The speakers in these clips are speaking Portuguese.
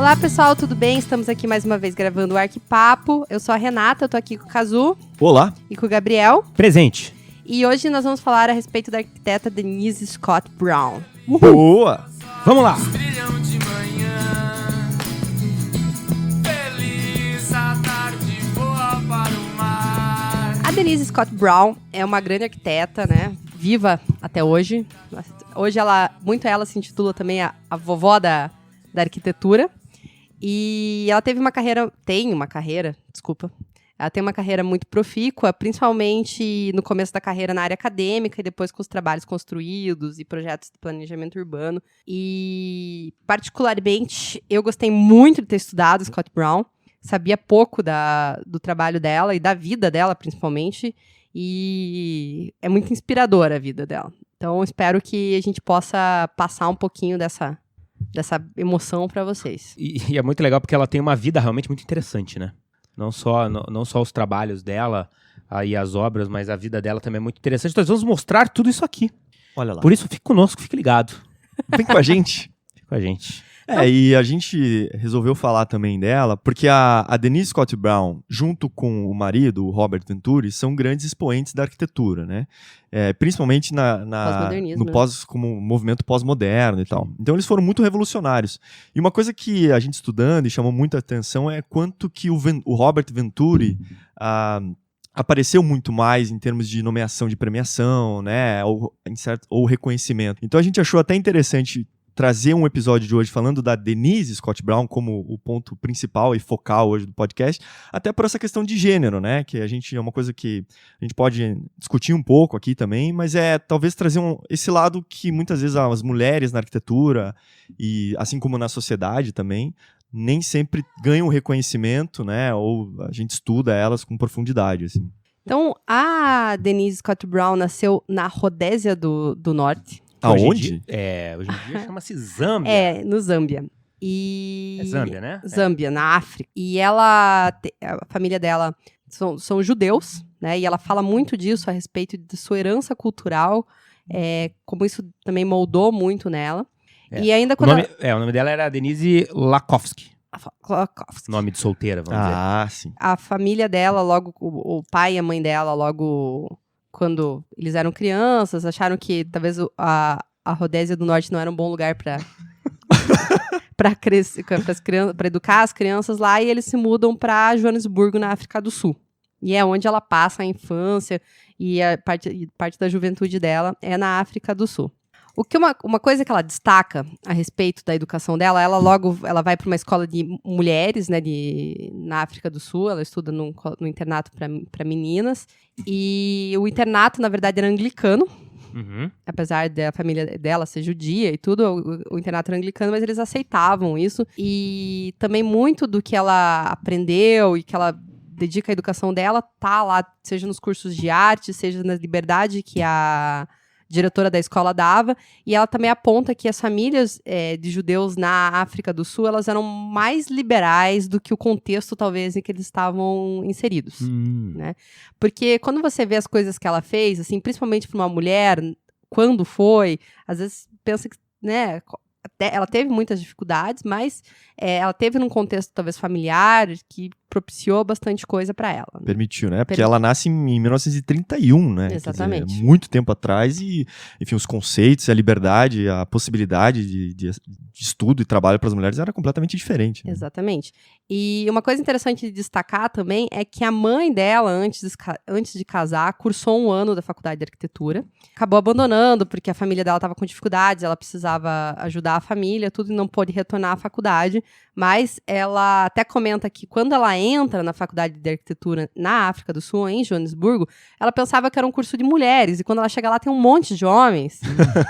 Olá pessoal, tudo bem? Estamos aqui mais uma vez gravando o Arquipapo. Eu sou a Renata, eu tô aqui com o Kazu. Olá. E com o Gabriel. Presente. E hoje nós vamos falar a respeito da arquiteta Denise Scott Brown. Uhul. Boa! Vamos lá! A Denise Scott Brown é uma grande arquiteta, né? Viva até hoje. Hoje ela se intitula também a vovó da arquitetura. E ela tem uma carreira muito profícua, principalmente no começo da carreira na área acadêmica e depois com os trabalhos construídos e projetos de planejamento urbano. E, particularmente, eu gostei muito de ter estudado Scott Brown. Sabia pouco do trabalho dela e da vida dela, principalmente. E é muito inspiradora a vida dela. Então, espero que a gente possa passar um pouquinho dessa emoção para vocês. E é muito legal porque ela tem uma vida realmente muito interessante, né? Não só os trabalhos dela e as obras, mas a vida dela também é muito interessante. Nós vamos mostrar tudo isso aqui. Olha lá. Por isso, fique conosco, fique ligado. Vem com a gente. Fique com a gente. E a gente resolveu falar também dela, porque a Denise Scott Brown, junto com o marido, o Robert Venturi, são grandes expoentes da arquitetura, né? Principalmente como movimento pós-moderno e tal. Então eles foram muito revolucionários. E uma coisa que a gente estudando e chamou muita atenção é quanto que o Robert Venturi apareceu muito mais em termos de nomeação de premiação, né? Ou reconhecimento. Então a gente achou até interessante trazer um episódio de hoje falando da Denise Scott Brown como o ponto principal e focal hoje do podcast, até por essa questão de gênero, né? Que é uma coisa que a gente pode discutir um pouco aqui também, mas talvez trazer esse lado que muitas vezes as mulheres na arquitetura, e assim como na sociedade também, nem sempre ganham reconhecimento, né? Ou a gente estuda elas com profundidade, assim. Então, a Denise Scott Brown nasceu na Rodésia do Norte. Aonde? Hoje em dia chama-se Zâmbia. No Zâmbia. É Zâmbia, né? Zâmbia, na África. E a família dela são judeus, né? E ela fala muito disso a respeito de sua herança cultural, como isso também moldou muito nela. E ainda quando o nome dela era Denise Lakovsky. Lakovsky. Nome de solteira, vamos dizer. Ah, sim. A família dela, logo, o pai e a mãe dela, logo quando eles eram crianças, acharam que talvez a Rodésia do Norte não era um bom lugar para educar as crianças lá, e eles se mudam para Joanesburgo, na África do Sul. E é onde ela passa a infância e a parte da juventude dela é na África do Sul. Uma coisa que ela destaca a respeito da educação dela, ela vai para uma escola de mulheres, né, na África do Sul. Ela estuda no internato para meninas. E o internato, na verdade, era anglicano. Uhum. Apesar da família dela ser judia e tudo, o internato era anglicano, mas eles aceitavam isso. E também muito do que ela aprendeu e que ela dedica à educação dela tá lá, seja nos cursos de arte, seja na liberdade que a diretora da escola dava, e ela também aponta que as famílias de judeus na África do Sul, elas eram mais liberais do que o contexto, talvez, em que eles estavam inseridos, né? Porque quando você vê as coisas que ela fez, assim, principalmente para uma mulher, quando foi, às vezes pensa que, né, ela teve muitas dificuldades, mas ela teve num contexto, talvez, familiar, que propiciou bastante coisa para ela. Permitiu, né? Porque ela nasce em 1931, né? Exatamente. Quer dizer, muito tempo atrás e, enfim, os conceitos, a liberdade, a possibilidade de estudo e trabalho para as mulheres era completamente diferente. Né? Exatamente. E uma coisa interessante de destacar também é que a mãe dela, antes de casar, cursou um ano da faculdade de arquitetura. Acabou abandonando porque a família dela estava com dificuldades, ela precisava ajudar a família, tudo, e não pôde retornar à faculdade. Mas ela até comenta que quando ela entra na faculdade de arquitetura na África do Sul, em Joanesburgo, ela pensava que era um curso de mulheres, e quando ela chega lá tem um monte de homens,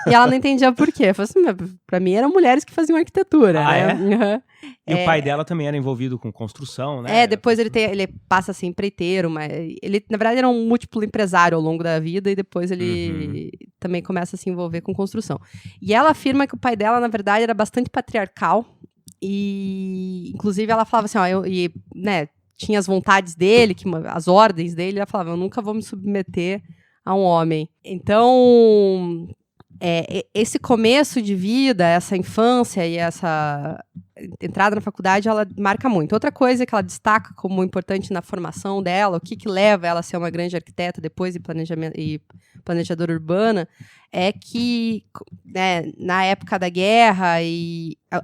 e ela não entendia por quê. Ela falou assim, pra mim eram mulheres que faziam arquitetura, né? Uhum. E o pai dela também era envolvido com construção, né? Depois ele passa a ser empreiteiro, mas ele, na verdade, era um múltiplo empresário ao longo da vida, e depois ele também começa a se envolver com construção. E ela afirma que o pai dela, na verdade, era bastante patriarcal, e inclusive ela falava assim, tinha as vontades dele, as ordens dele, ela falava, eu nunca vou me submeter a um homem. Então, esse começo de vida, essa infância e entrada na faculdade, ela marca muito. Outra coisa que ela destaca como importante na formação dela, o que leva ela a ser uma grande arquiteta depois e planejadora urbana, é que, né, na época da guerra,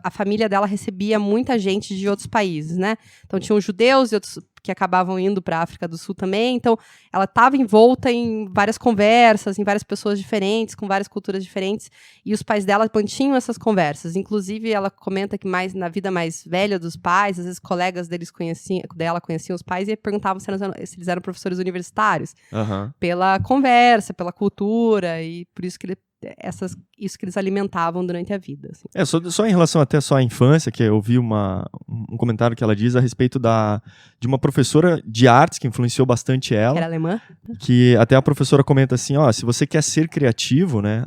a família dela recebia muita gente de outros países, né? Então, tinham judeus e outros que acabavam indo para a África do Sul também. Então, ela estava envolta em várias conversas, em várias pessoas diferentes, com várias culturas diferentes, e os pais dela mantinham essas conversas. Inclusive, ela comenta que na vida mais velha dos pais, às vezes colegas dela conheciam os pais e perguntavam se eles eram professores universitários. Pela conversa, pela cultura, e por isso que isso que eles alimentavam durante a vida. Assim. Só em relação até só à infância, que eu vi um comentário que ela diz a respeito de uma professora de artes que influenciou bastante ela. Que era alemã. Que até a professora comenta assim, se você quer ser criativo, né,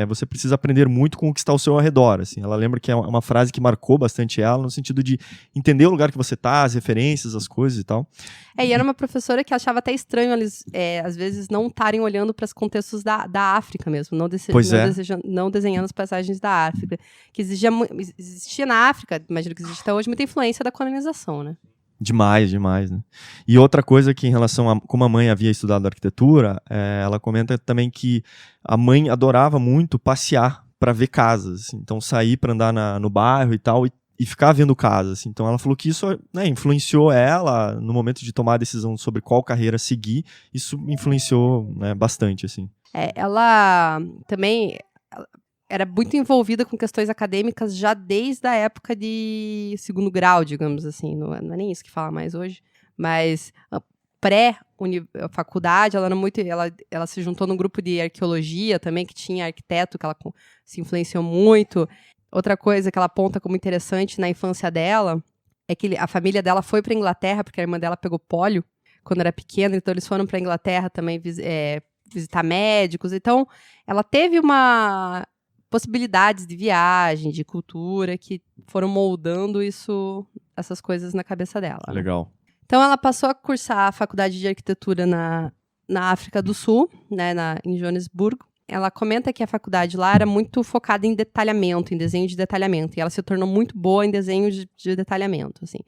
você precisa aprender muito com o que está ao seu redor. Assim. Ela lembra que é uma frase que marcou bastante ela, no sentido de entender o lugar que você está, as referências, as coisas e tal. E era uma professora que achava até estranho eles, às vezes, não estarem olhando para os contextos da África mesmo, não desenhando as paisagens da África, que existia na África, imagino que existe até hoje, muita influência da colonização, né? Demais, né? E outra coisa que em relação a como a mãe havia estudado arquitetura, ela comenta também que a mãe adorava muito passear para ver casas, então sair para andar no bairro e tal, e ficar vendo casas. Então ela falou que isso, né, influenciou ela no momento de tomar a decisão sobre qual carreira seguir. Isso influenciou, né, bastante, assim. Ela também era muito envolvida com questões acadêmicas já desde a época de segundo grau, digamos assim. Não é nem isso que fala mais hoje. Mas pré-faculdade, ela se juntou num grupo de arqueologia também, que tinha arquiteto, que ela se influenciou muito. Outra coisa que ela aponta como interessante na infância dela é que a família dela foi para a Inglaterra, porque a irmã dela pegou pólio quando era pequena, então eles foram para a Inglaterra também visitar médicos. Então, ela teve possibilidades de viagem, de cultura, que foram moldando essas coisas na cabeça dela. Legal. Então, ela passou a cursar a faculdade de arquitetura na África do Sul, né, em Joanesburgo. Ela comenta que a faculdade lá era muito focada em detalhamento, em desenho de detalhamento. E ela se tornou muito boa em desenho de detalhamento, assim.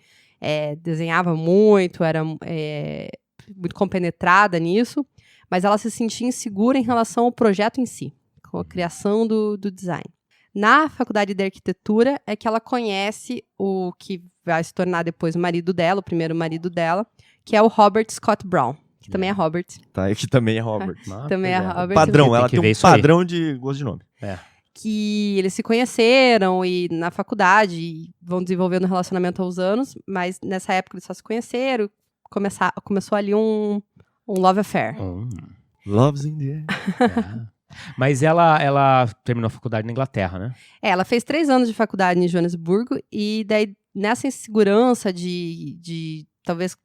Desenhava muito, era muito compenetrada nisso, mas ela se sentia insegura em relação ao projeto em si, com a criação do design. Na faculdade de arquitetura é que ela conhece o que vai se tornar depois o marido dela, o primeiro marido dela, que é o Robert Scott Brown. Que também é Robert. Tá, que também é Robert. Também é Robert. Padrão, ela tem um padrão de gosto de nome. Que eles se conheceram e na faculdade vão desenvolvendo um relacionamento aos anos, mas nessa época eles só se conheceram, começou ali um love affair. Love's in the air. Mas ela terminou a faculdade na Inglaterra, né? Ela fez 3 anos de faculdade em Joanesburgo e daí nessa insegurança de talvez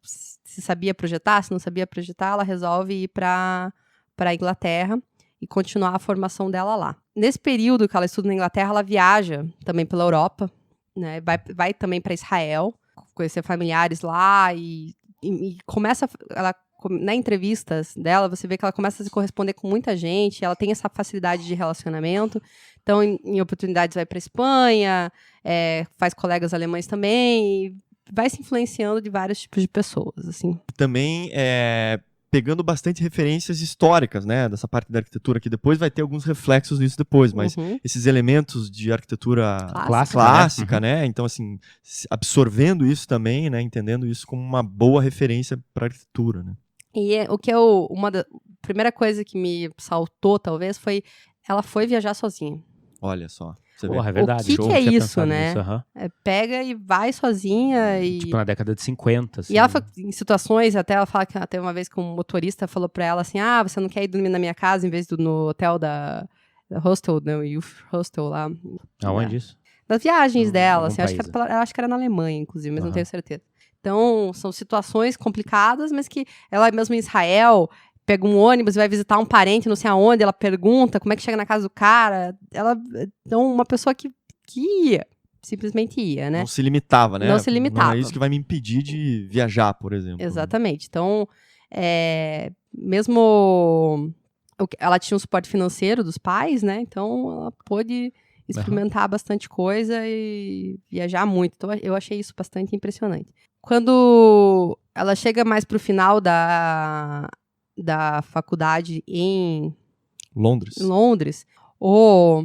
se sabia projetar, se não sabia projetar, ela resolve ir para a Inglaterra e continuar a formação dela lá. Nesse período que ela estuda na Inglaterra, ela viaja também pela Europa, né? Vai também para Israel, conhecer familiares lá e começa... Na entrevistas dela, você vê que ela começa a se corresponder com muita gente, ela tem essa facilidade de relacionamento, então em oportunidades vai para Espanha, faz colegas alemães também, e vai se influenciando de vários tipos de pessoas, assim. Também pegando bastante referências históricas, né, dessa parte da arquitetura, que depois vai ter alguns reflexos nisso depois, mas esses elementos de arquitetura clássica, né, então assim, absorvendo isso também, né, entendendo isso como uma boa referência para arquitetura, né. E o que primeira coisa que me saltou, talvez, foi ela foi viajar sozinha. Olha só. Porra, é verdade. O que é isso, né? Pega e vai sozinha e... Tipo, na década de 50, assim. E ela, em situações, até ela fala que até uma vez que um motorista falou pra ela assim, você não quer ir dormir na minha casa em vez de no hotel da hostel, no Youth Hostel lá. Aonde isso? Das viagens dela, assim, acho que era na Alemanha, inclusive, mas não tenho certeza. Então, são situações complicadas, mas que ela mesmo em Israel pega um ônibus, vai visitar um parente, não sei aonde, ela pergunta como é que chega na casa do cara. Então, uma pessoa que ia, simplesmente ia, né? Não se limitava, né? Não se limitava. Não é isso que vai me impedir de viajar, por exemplo. Exatamente. Então, mesmo... Ela tinha um suporte financeiro dos pais, né? Então, ela pôde experimentar bastante coisa e viajar muito. Então, eu achei isso bastante impressionante. Quando ela chega mais pro final da faculdade em Londres, o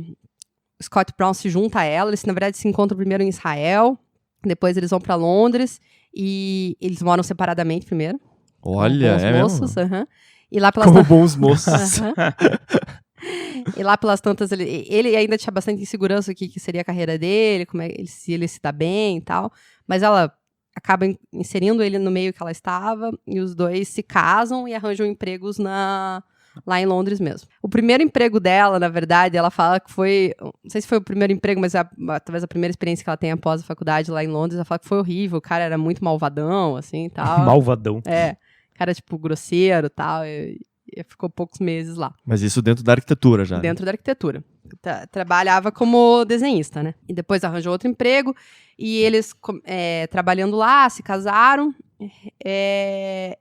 Scott Brown se junta a ela. Eles, na verdade, se encontram primeiro em Israel, depois eles vão para Londres e eles moram separadamente primeiro. Olha, bons é moços, mesmo? E lá pelas Como bons moços. E lá pelas tantas, ele ainda tinha bastante insegurança do que seria a carreira dele, se ele se dá bem e tal. Mas ela acaba inserindo ele no meio que ela estava, e os dois se casam e arranjam empregos lá em Londres mesmo. O primeiro emprego dela, na verdade, ela fala que foi... Não sei se foi o primeiro emprego, mas talvez a primeira experiência que ela tem após a faculdade lá em Londres, ela fala que foi horrível, o cara era muito malvadão, assim, e tal. Malvadão. Cara, tipo, grosseiro e tal, e ficou poucos meses lá. Mas isso dentro da arquitetura já. Dentro da arquitetura. Trabalhava como desenhista, né? E depois arranjou outro emprego. E eles, trabalhando lá, se casaram.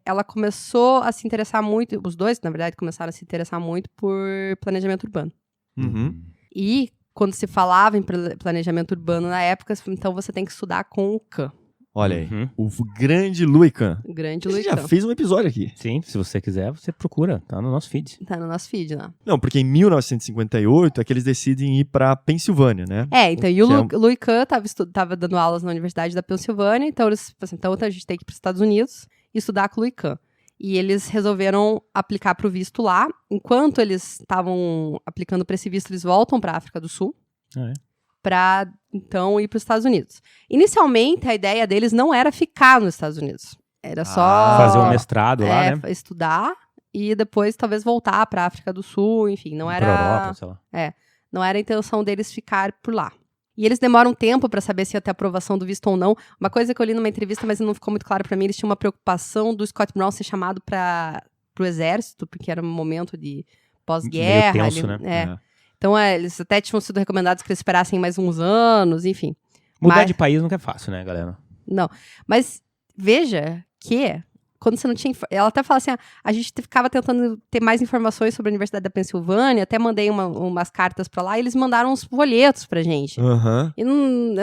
Ela começou a se interessar muito... Os dois, na verdade, começaram a se interessar muito por planejamento urbano. Uhum. E quando se falava em planejamento urbano na época, então você tem que estudar com o Kahn. Olha aí, o grande Louis Kahn. Grande Ele Louis já Kahn. fez um episódio aqui. Sim, se você quiser, você procura. Tá no nosso feed. Tá no nosso feed, né? Não, porque em 1958 é que eles decidem ir pra Pensilvânia, né? Então, e o Louis Kahn tava dando aulas na Universidade da Pensilvânia, então eles assim, então a gente tem que ir para os Estados Unidos e estudar com o Louis Kahn. E eles resolveram aplicar para o visto lá. Enquanto eles estavam aplicando para esse visto, eles voltam para a África do Sul. Para, então, ir para os Estados Unidos. Inicialmente, a ideia deles não era ficar nos Estados Unidos. Era só... Fazer um mestrado lá, né? Estudar e depois, talvez, voltar para a África do Sul, enfim. Não era... Pra Europa, sei lá. Não era a intenção deles ficar por lá. E eles demoram um tempo para saber se ia ter aprovação do visto ou não. Uma coisa que eu li numa entrevista, mas não ficou muito claro para mim, eles tinham uma preocupação do Scott Brown ser chamado para o exército, porque era um momento de pós-guerra. Meio tenso, né? Então, eles até tinham sido recomendados que eles esperassem mais uns anos, enfim. Mudar de país nunca é fácil, né, galera? Não. Mas veja que, quando você não tinha... Ela até fala assim, a gente ficava tentando ter mais informações sobre a Universidade da Pensilvânia, até mandei umas cartas pra lá, e eles mandaram uns folhetos pra gente. Uhum. E eu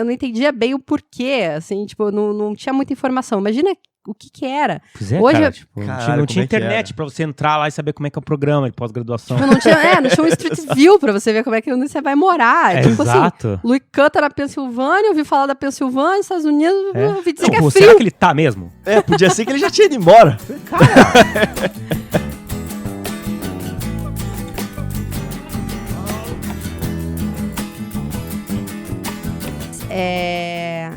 não entendia bem o porquê, assim, tipo, não tinha muita informação. Imagina o que era. Pois é, hoje, cara, tipo, não tinha internet pra você entrar lá e saber como é que é o programa de pós-graduação. Tipo, não tinha um Street View pra você ver como é que você vai morar. Tipo exato. assim, Louis Kahn tá na Pensilvânia, eu ouvi falar da Pensilvânia, Estados Unidos, eu ouvi dizer que é frio. Será que ele tá mesmo? Podia ser que ele já tinha ido embora.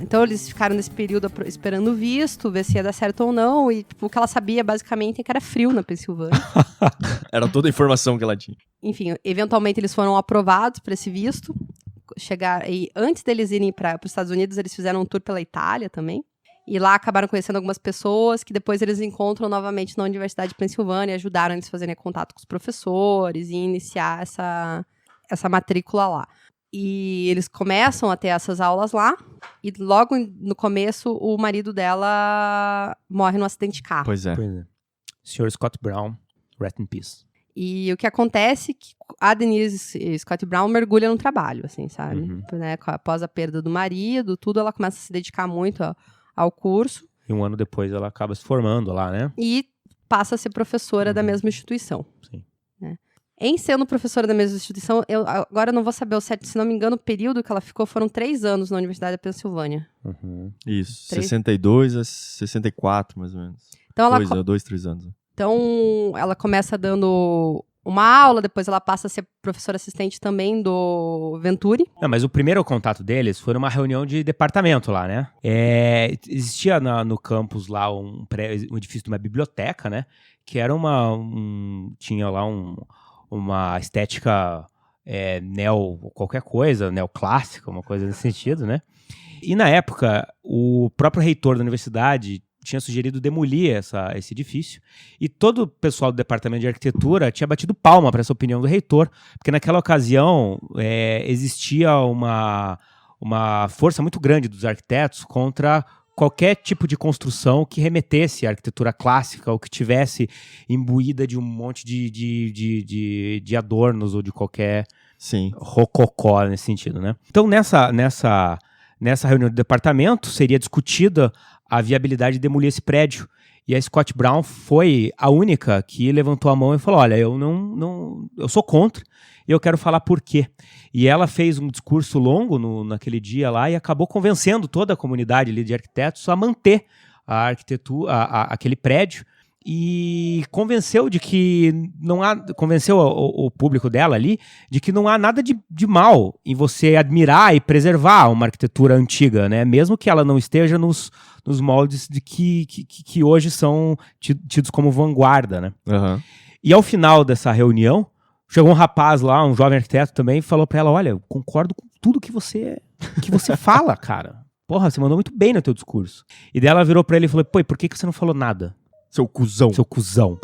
Então eles ficaram nesse período esperando o visto, ver se ia dar certo ou não. E tipo, o que ela sabia basicamente é que era frio na Pensilvânia. Era toda a informação que ela tinha. Enfim, eventualmente eles foram aprovados para esse visto. E antes deles irem para os Estados Unidos, eles fizeram um tour pela Itália também. E lá acabaram conhecendo algumas pessoas que depois eles encontram novamente na Universidade de Pensilvânia, ajudaram eles a fazerem contato com os professores e iniciar essa matrícula lá. E eles começam a ter essas aulas lá, e logo no começo o marido dela morre num acidente de carro. Pois é. Sr. Scott Brown, rest in peace. E o que acontece é que a Denise Scott Brown mergulha no trabalho, assim, sabe? Né? Após a perda do marido, tudo, ela começa a se dedicar muito ao curso. E um ano depois ela acaba se formando lá, né? E passa a ser professora da mesma instituição. Sim. Né? Em sendo professora da mesma instituição, eu agora não vou saber o certo, se não me engano, o período que ela ficou foram 3 anos na Universidade da Pensilvânia. Isso, 62 a 64, mais ou menos. Então, 2, 3 anos. Então, ela começa dando uma aula, depois ela passa a ser professora assistente também do Venturi. Não, mas o primeiro contato deles foi numa reunião de departamento lá, né? Existia no campus lá um edifício de uma biblioteca, né? Que era tinha lá uma estética qualquer coisa, neoclássica, uma coisa nesse sentido, né? E na época, o próprio reitor da universidade tinha sugerido demolir esse edifício, e todo o pessoal do departamento de arquitetura tinha batido palma para essa opinião do reitor, porque naquela ocasião existia uma força muito grande dos arquitetos contra qualquer tipo de construção que remetesse à arquitetura clássica ou que tivesse imbuída de um monte de adornos ou de qualquer Sim. rococó nesse sentido, né? Então, nessa reunião do departamento, seria discutida a viabilidade de demolir esse prédio. E a Scott Brown foi a única que levantou a mão e falou, olha, eu sou contra e eu quero falar por quê. E ela fez um discurso longo naquele dia lá e acabou convencendo toda a comunidade ali de arquitetos a manter a arquitetura, aquele prédio, e convenceu o público dela ali de que não há nada de mal em você admirar e preservar uma arquitetura antiga, né? Mesmo que ela não esteja nos moldes de que hoje são tidos como vanguarda, né? Uhum. E ao final dessa reunião, chegou um rapaz lá, um jovem arquiteto também, e falou pra ela, olha, eu concordo com tudo que você fala, cara. Porra, você mandou muito bem no teu discurso. E daí ela virou pra ele e falou, pô, e por que você não falou nada? Seu cuzão. Seu cuzão.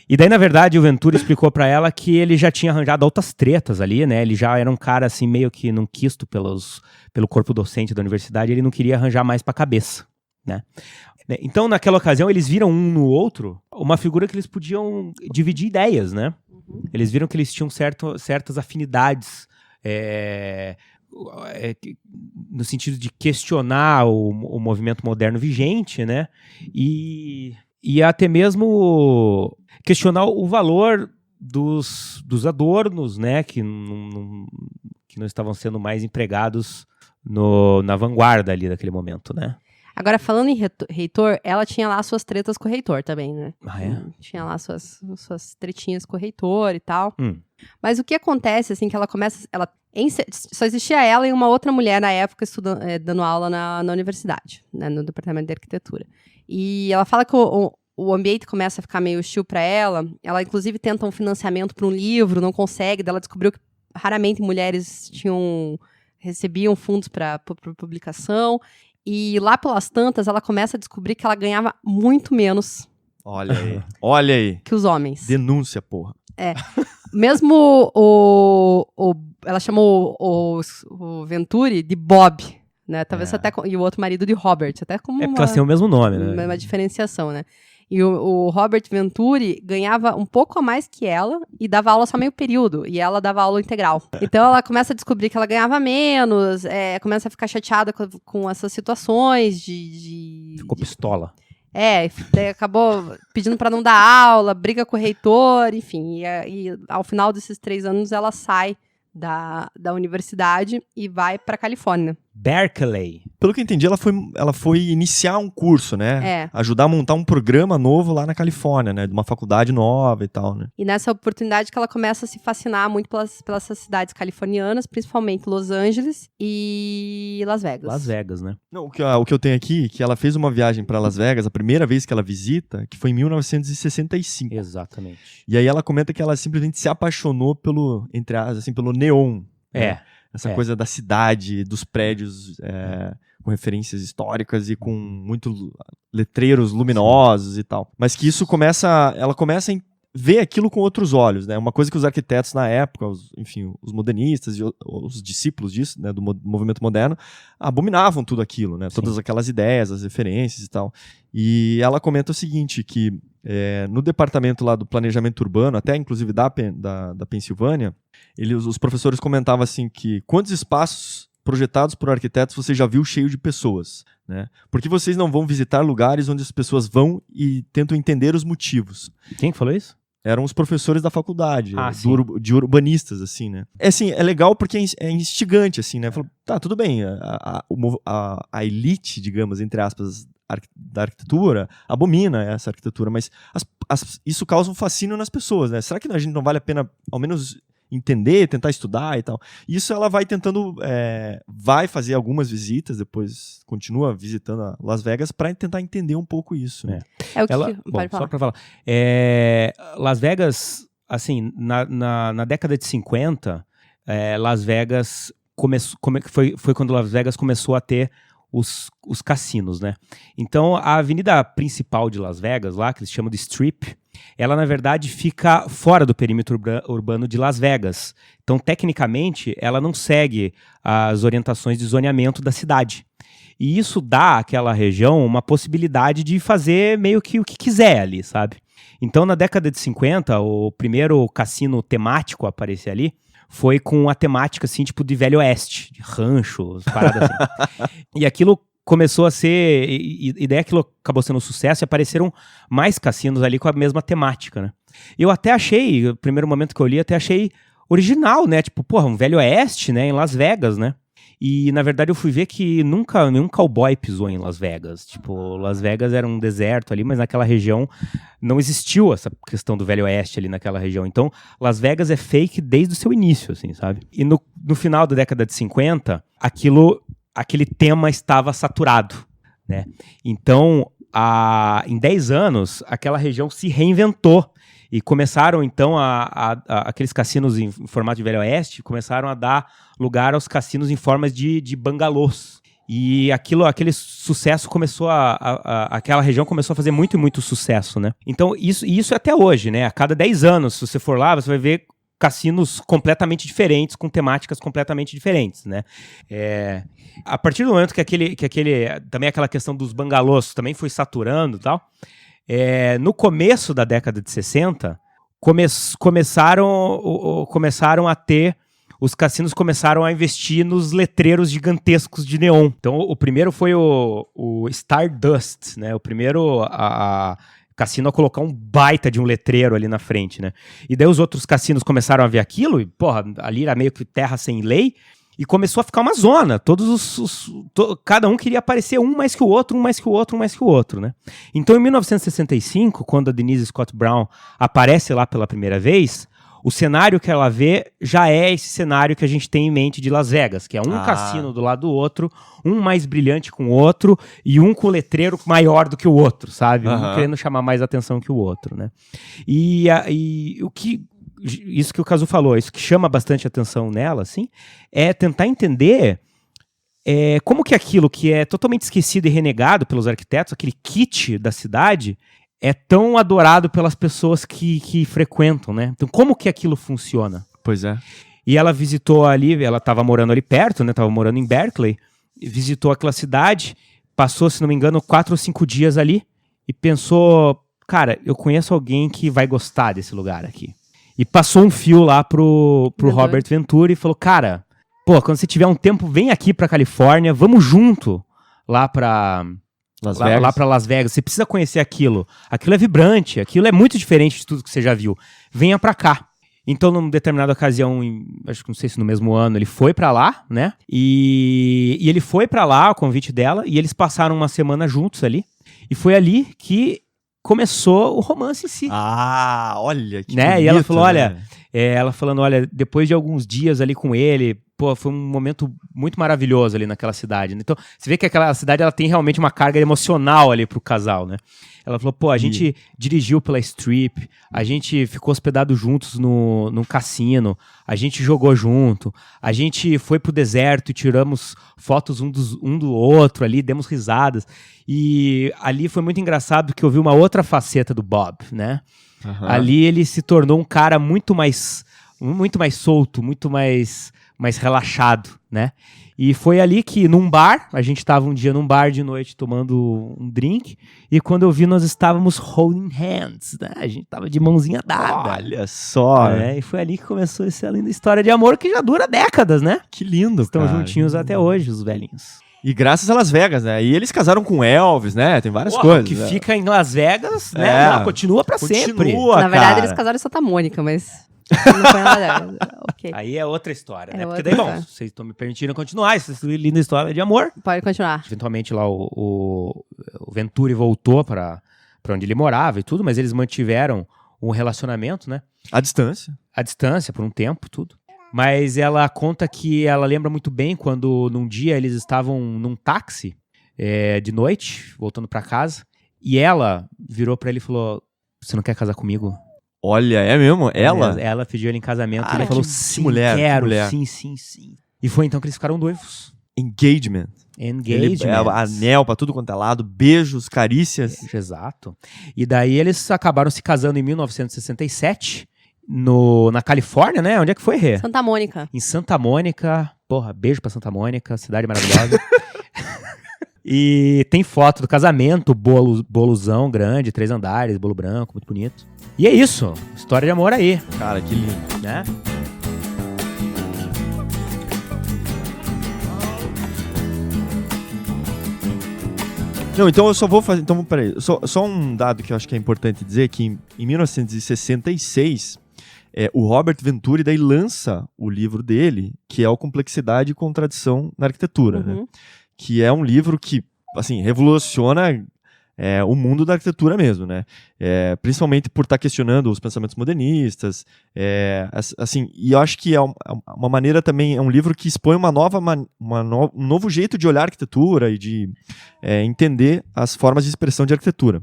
E daí, na verdade, o Venturi explicou pra ela que ele já tinha arranjado outras tretas ali, né? Ele já era um cara, assim, meio que não quisto pelo corpo docente da universidade, ele não queria arranjar mais pra cabeça, né? Então, naquela ocasião, eles viram um no outro uma figura que eles podiam dividir ideias, né? Eles viram que eles tinham certas afinidades, no sentido de questionar o movimento moderno vigente, né? E até mesmo questionar o valor dos adornos, né? Que não estavam sendo mais empregados na vanguarda ali daquele momento, né? Agora, falando em reitor, ela tinha lá suas tretas com o reitor também, né? Ah, é? Tinha lá suas tretinhas com o reitor e tal. Mas o que acontece, assim, que ela começa... Só existia ela e uma outra mulher na época dando aula na universidade, né, no departamento de arquitetura. E ela fala que o ambiente começa a ficar meio hostil para ela. Ela, inclusive, tenta um financiamento para um livro, não consegue. Daí ela descobriu que raramente mulheres recebiam fundos para publicação. E lá pelas tantas, ela começa a descobrir que ela ganhava muito menos. Olha aí. Que os homens. Denúncia, porra. Mesmo ela chamou o Venturi de Bob, né? Talvez até e o outro marido de Robert, até como porque elas têm o mesmo nome, né? Uma diferenciação, né? E o Robert Venturi ganhava um pouco a mais que ela e dava aula só meio período. E ela dava aula integral. Então ela começa a descobrir que ela ganhava menos, começa a ficar chateada com essas situações Ficou pistola. Daí acabou pedindo pra não dar aula, briga com o reitor, enfim. E ao final desses 3 anos ela sai da universidade e vai pra Califórnia. Berkeley. Pelo que eu entendi, ela foi iniciar um curso, né? Ajudar a montar um programa novo lá na Califórnia, né? De uma faculdade nova e tal, né? E nessa oportunidade que ela começa a se fascinar muito pelas cidades californianas, principalmente Los Angeles e Las Vegas. Las Vegas, né? Não, o que eu tenho aqui, que ela fez uma viagem para Las Vegas, a primeira vez que ela visita, que foi em 1965. Exatamente. E aí ela comenta que ela simplesmente se apaixonou pelo neon. Essa coisa da cidade, dos prédios com referências históricas e com muitos letreiros luminosos e tal. Mas que isso ela começa a ver aquilo com outros olhos, né? Uma coisa que os arquitetos na época, os modernistas e os discípulos disso, né, do movimento moderno, abominavam tudo aquilo, né? Sim. Todas aquelas ideias, as referências e tal. E ela comenta o seguinte, que no departamento lá do planejamento urbano, até inclusive da Pensilvânia, os professores comentavam assim que quantos espaços projetados por arquitetos você já viu cheio de pessoas, né? Porque vocês não vão visitar lugares onde as pessoas vão e tentam entender os motivos. Quem que falou isso? Eram os professores da faculdade, de urbanistas, assim, né? É legal porque é instigante, assim, né? Falou, tá, tudo bem, a elite, digamos, entre aspas, da arquitetura, abomina essa arquitetura, mas isso causa um fascínio nas pessoas, né? Será que a gente não vale a pena, ao menos, entender, tentar estudar e tal? Isso ela vai tentando, vai fazer algumas visitas, depois continua visitando Las Vegas para tentar entender um pouco isso. Né? Pode falar. Só para falar, Las Vegas, assim, na década de 50, Las Vegas foi quando Las Vegas começou a ter os cassinos, né? Então, a avenida principal de Las Vegas, lá, que eles chamam de Strip, ela, na verdade, fica fora do perímetro urbano de Las Vegas. Então, tecnicamente, ela não segue as orientações de zoneamento da cidade. E isso dá àquela região uma possibilidade de fazer meio que o que quiser ali, sabe? Então, na década de 50, o primeiro cassino temático a aparecer ali foi com a temática, assim, tipo, de Velho Oeste, de rancho, paradas assim. E aquilo começou a ser, e daí aquilo acabou sendo um sucesso, e apareceram mais cassinos ali com a mesma temática, né? Eu até achei, no primeiro momento que eu li, até achei original, né? Tipo, porra, um Velho Oeste, né? Em Las Vegas, né? E, na verdade, eu fui ver que nunca nenhum cowboy pisou em Las Vegas. Tipo, Las Vegas era um deserto ali, mas naquela região não existiu essa questão do Velho Oeste ali naquela região. Então, Las Vegas é fake desde o seu início, assim, sabe? E no final da década de 50, aquele tema estava saturado, né? Então, em 10 anos, aquela região se reinventou. E começaram, então, aqueles cassinos em formato de Velho Oeste, começaram a dar lugar aos cassinos em formas de bangalôs. E aquele sucesso começou aquela região começou a fazer muito e muito sucesso, né? Então, isso é até hoje, né? A cada 10 anos, se você for lá, você vai ver cassinos completamente diferentes, com temáticas completamente diferentes, né? A partir do momento que também aquela questão dos bangalôs também foi saturando e tal, no começo da década de 60, começaram a ter, os cassinos começaram a investir nos letreiros gigantescos de neon. Então, o primeiro foi o Stardust, né? O primeiro cassino a colocar um baita de um letreiro ali na frente, né? E daí os outros cassinos começaram a ver aquilo, e, porra, ali era meio que terra sem lei, e começou a ficar uma zona. Cada um queria aparecer um mais que o outro, um mais que o outro, um mais que o outro, né? Então, em 1965, quando a Denise Scott Brown aparece lá pela primeira vez, o cenário que ela vê já é esse cenário que a gente tem em mente de Las Vegas, que é um cassino do lado do outro, um mais brilhante com o outro, e um com letreiro maior do que o outro, sabe? Um querendo chamar mais atenção que o outro, né? Isso que o Kazu falou, isso que chama bastante atenção nela, assim, é tentar entender como que aquilo que é totalmente esquecido e renegado pelos arquitetos, aquele kit da cidade, é tão adorado pelas pessoas que frequentam, né? Então, como que aquilo funciona? Pois é. E ela visitou ali, ela estava morando ali perto, né? Estava morando em Berkeley, visitou aquela cidade, passou, se não me engano, 4 ou 5 dias ali e pensou, cara, eu conheço alguém que vai gostar desse lugar aqui. E passou um fio lá pro Robert Venturi e falou, cara, quando você tiver um tempo, vem aqui pra Califórnia, vamos junto lá pra Las Vegas. Você precisa conhecer aquilo. Aquilo é vibrante, aquilo é muito diferente de tudo que você já viu. Venha pra cá. Então, numa determinada ocasião, acho que não sei se no mesmo ano, ele foi pra lá, né? E ele foi pra lá, o convite dela, e eles passaram uma semana juntos ali. E foi ali que começou o romance em si. Ah, olha que né? bonito, E ela falou, olha, né? ela falando, olha, depois de alguns dias ali com ele, foi um momento muito maravilhoso ali naquela cidade. Então, você vê que aquela cidade, ela tem realmente uma carga emocional ali pro casal, né? Ela falou, a gente dirigiu pela Strip, a gente ficou hospedado juntos num cassino, a gente jogou junto, a gente foi pro deserto e tiramos fotos um do outro ali, demos risadas. E ali foi muito engraçado porque eu vi uma outra faceta do Bob, né? Uhum. Ali ele se tornou um cara muito mais solto, muito mais relaxado, né? E foi ali que, num bar, a gente estava um dia num bar de noite tomando um drink, e quando eu vi, nós estávamos holding hands, né? A gente tava de mãozinha dada. Olha só! E foi ali que começou essa linda história de amor que já dura décadas, né? Que lindo, Estão juntinhos até hoje, os velhinhos. E graças a Las Vegas, né? E eles casaram com Elvis, né? Tem várias coisas. Que fica em Las Vegas, né? Não, continua pra sempre. Na verdade, eles casaram em Santa Mônica, mas... não foi nada. Okay. Aí é outra história, né? Porque daí, bom, vocês estão me permitindo continuar essa linda história de amor. Pode continuar. Eventualmente lá o Venturi voltou pra onde ele morava e tudo, mas eles mantiveram um relacionamento, né? À distância. À distância, por um tempo, tudo. Mas ela conta que ela lembra muito bem quando num dia eles estavam num táxi de noite, voltando pra casa, e ela virou pra ele e falou, você não quer casar comigo? Olha, é mesmo? Ela? Ela pediu ele em casamento e ele que falou, sim, mulher, quero, mulher. sim. E foi então que eles ficaram noivos. Engagement. Anel pra tudo quanto é lado, beijos, carícias. Exato. E daí eles acabaram se casando em 1967, na Califórnia, né? Onde é que foi, Rê? Santa Mônica. Em Santa Mônica. Porra, beijo pra Santa Mônica, cidade maravilhosa. E tem foto do casamento, bolozão grande, 3 andares, bolo branco, muito bonito. E é isso, história de amor aí. Cara, que lindo. Né? Não, então eu só vou fazer... Então, peraí. Só um dado que eu acho que é importante dizer, que em 1966, o Robert Venturi daí lança o livro dele, que é o Complexidade e Contradição na Arquitetura, né? Que é um livro que, assim, revoluciona o mundo da arquitetura mesmo, né? Principalmente por estar questionando os pensamentos modernistas, assim, e eu acho que é uma maneira também, é um livro que expõe um novo jeito de olhar a arquitetura e de entender as formas de expressão de arquitetura.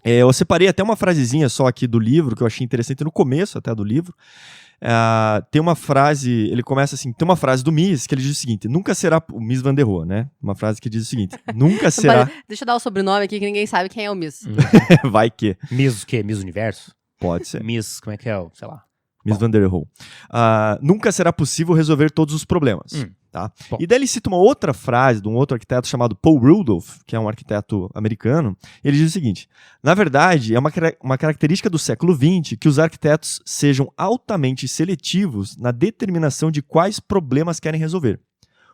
Eu separei até uma frasezinha só aqui do livro, que eu achei interessante no começo até do livro. Tem uma frase, ele começa assim, tem uma frase do Mies que ele diz o seguinte: nunca será, o Mies van der Rohe, né? Uma frase que diz o seguinte: nunca será... Deixa eu dar o sobrenome aqui que ninguém sabe quem é o Mies. Vai que... Mies o quê? Mies Universo? Pode ser. Mies, como é que é? Sei lá. Mies van der Rohe. Nunca será possível resolver todos os problemas. Tá? E daí ele cita uma outra frase de um outro arquiteto chamado Paul Rudolph, que é um arquiteto americano. Ele diz o seguinte: na verdade, é uma característica do século XX que os arquitetos sejam altamente seletivos na determinação de quais problemas querem resolver.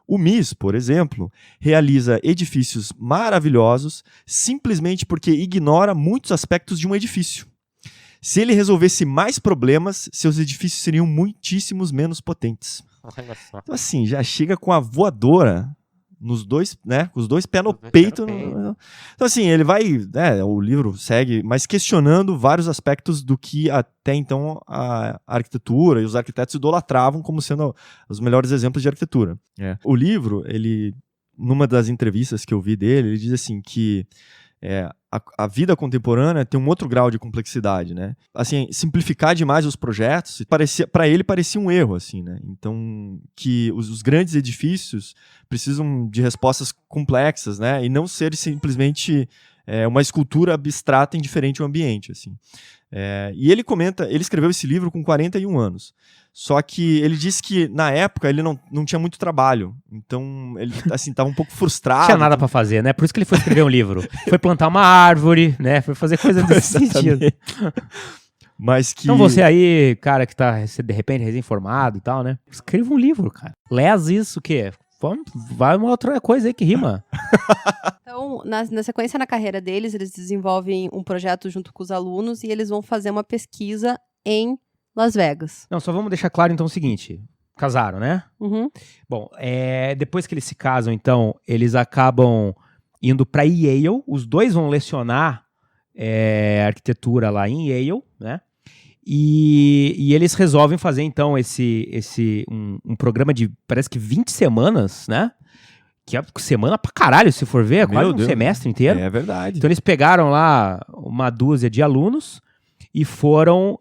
O Mies, por exemplo, realiza edifícios maravilhosos simplesmente porque ignora muitos aspectos de um edifício. Se ele resolvesse mais problemas, seus edifícios seriam muitíssimos menos potentes. Então, assim, já chega com a voadora nos dois, né? Com os dois pés no peito. Então, assim, ele vai, o livro segue, mas questionando vários aspectos do que até então a arquitetura e os arquitetos idolatravam como sendo os melhores exemplos de arquitetura. O livro, ele, numa das entrevistas que eu vi dele, ele diz assim que a vida contemporânea tem um outro grau de complexidade, né? Assim, simplificar demais os projetos, para ele parecia um erro, assim, né? Então, que os grandes edifícios precisam de respostas complexas, né? E não ser simplesmente uma escultura abstrata indiferente ao ambiente, assim. E ele escreveu esse livro com 41 anos. Só que ele disse que, na época, ele não tinha muito trabalho. Então, ele, assim, estava um pouco frustrado. Não tinha nada pra fazer, né? Por isso que ele foi escrever um livro. Foi plantar uma árvore, né? Foi fazer coisa desse sentido. Mas que... Então você aí, cara, que tá, de repente, recém-formado e tal, né? Escreva um livro, cara. Les isso, o quê? Vai uma outra coisa aí que rima. Então, na sequência na carreira deles, eles desenvolvem um projeto junto com os alunos e eles vão fazer uma pesquisa em Las Vegas. Não, só vamos deixar claro então o seguinte: casaram, né? Bom, depois que eles se casam, então, eles acabam indo para Yale. Os dois vão lecionar arquitetura lá em Yale, né? E eles resolvem fazer, então, um programa de, parece que 20 semanas, né? Que é semana pra caralho, se for ver, é quase um semestre inteiro. É verdade. Então eles pegaram lá uma dúzia de alunos e foram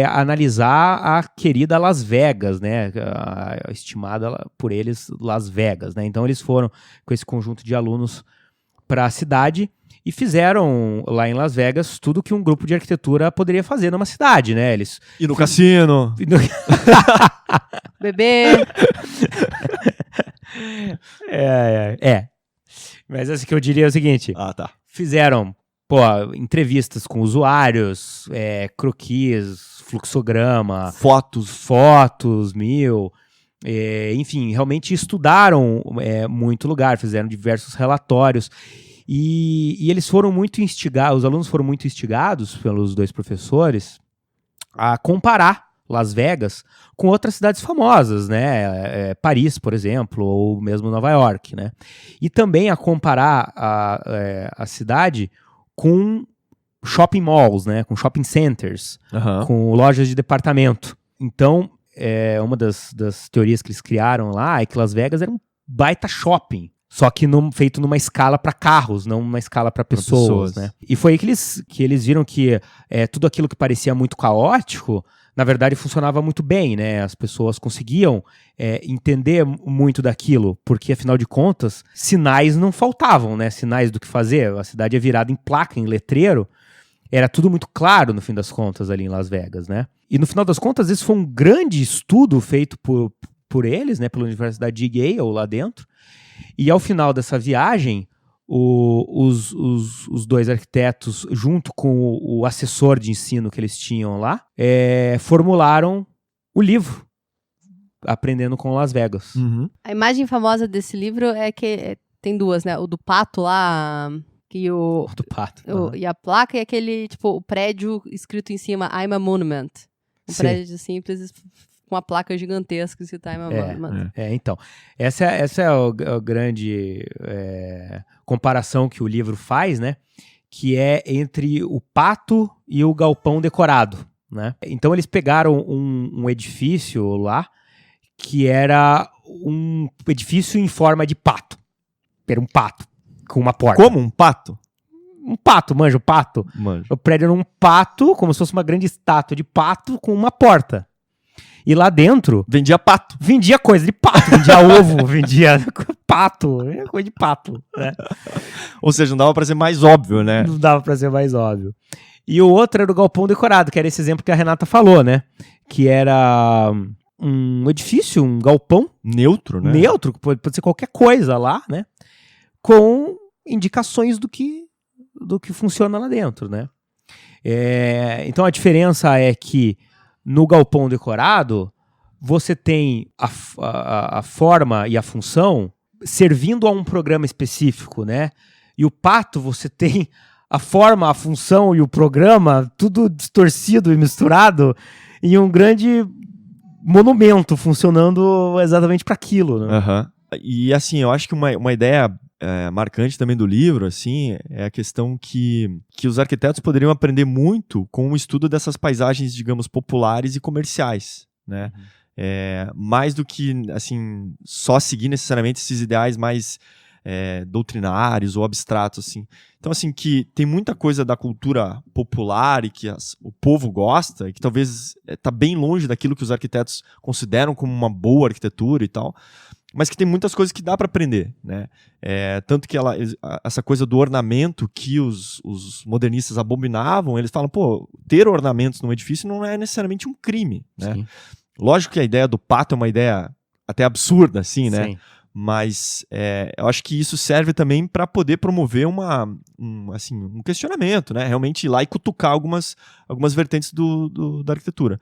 analisar a querida Las Vegas, né? Estimada por eles Las Vegas, né? Então eles foram com esse conjunto de alunos para a cidade e fizeram lá em Las Vegas tudo que um grupo de arquitetura poderia fazer numa cidade, né? Eles e no cassino. Bebê. Mas assim que eu diria é o seguinte: tá. Fizeram entrevistas com usuários, croquis, fluxograma, fotos, enfim, realmente estudaram muito lugar, fizeram diversos relatórios e eles foram muito instigados, os alunos foram muito instigados pelos dois professores a comparar Las Vegas com outras cidades famosas, né? Paris, por exemplo, ou mesmo Nova York, né? E também a comparar a cidade com shopping malls, né? Com shopping centers, com lojas de departamento. Então, uma das teorias que eles criaram lá é que Las Vegas era um baita shopping, só que feito numa escala para carros, não numa escala para pessoas, né? E foi aí que eles viram que tudo aquilo que parecia muito caótico, na verdade, funcionava muito bem, né? As pessoas conseguiam entender muito daquilo, porque, afinal de contas, sinais não faltavam, né? Sinais do que fazer. A cidade é virada em placa, em letreiro. Era tudo muito claro, no fim das contas, ali em Las Vegas, né? E, no final das contas, esse foi um grande estudo feito por eles, né? Pela Universidade de Yale, lá dentro. E, ao final dessa viagem, os dois arquitetos, junto com o assessor de ensino que eles tinham lá, formularam o livro Aprendendo com Las Vegas. A imagem famosa desse livro é que Tem duas, né? O do pato lá, que Do pato. e a placa e aquele, tipo, o prédio escrito em cima, I'm a Monument. Um prédio simples com uma placa gigantesca escrito I'm a Monument. Então. Essa é a grande comparação que o livro faz, né? Que é entre o pato e o galpão decorado, né? Então eles pegaram um edifício lá que era um edifício em forma de pato. Era um pato com uma porta. Como um pato? Um pato, manja, o pato. Manjo. O prédio era um pato, como se fosse uma grande estátua de pato com uma porta. E lá dentro... Vendia pato. Vendia coisa de pato, vendia ovo, vendia pato, coisa de pato, né? Ou seja, não dava pra ser mais óbvio, né? Não dava pra ser mais óbvio. E o outro era o galpão decorado, que era esse exemplo que a Renata falou, né? Que era um edifício, um galpão. Neutro, né? Neutro, pode ser qualquer coisa lá, né? Com indicações do que funciona lá dentro, né? Então a diferença é que no galpão decorado você tem a forma e a função servindo a um programa específico, né? E o pato você tem a forma, a função e o programa tudo distorcido e misturado em um grande monumento funcionando exatamente para aquilo, né? Uhum. E assim, eu acho que uma ideia marcante também do livro, assim, é a questão que os arquitetos poderiam aprender muito com o estudo dessas paisagens, digamos, populares e comerciais, né? Mais do que, assim, só seguir necessariamente esses ideais mais doutrinários ou abstratos, assim. Então, assim, que tem muita coisa da cultura popular e que o povo gosta e que talvez está bem longe daquilo que os arquitetos consideram como uma boa arquitetura e tal, mas que tem muitas coisas que dá para aprender, né? Tanto que essa coisa do ornamento que os modernistas abominavam, eles falam, pô, ter ornamentos num edifício não é necessariamente um crime, né? Sim. Lógico que a ideia do pato é uma ideia até absurda, assim, né? Sim. Mas eu acho que isso serve também para poder promover um questionamento, né? Realmente ir lá e cutucar algumas vertentes da arquitetura.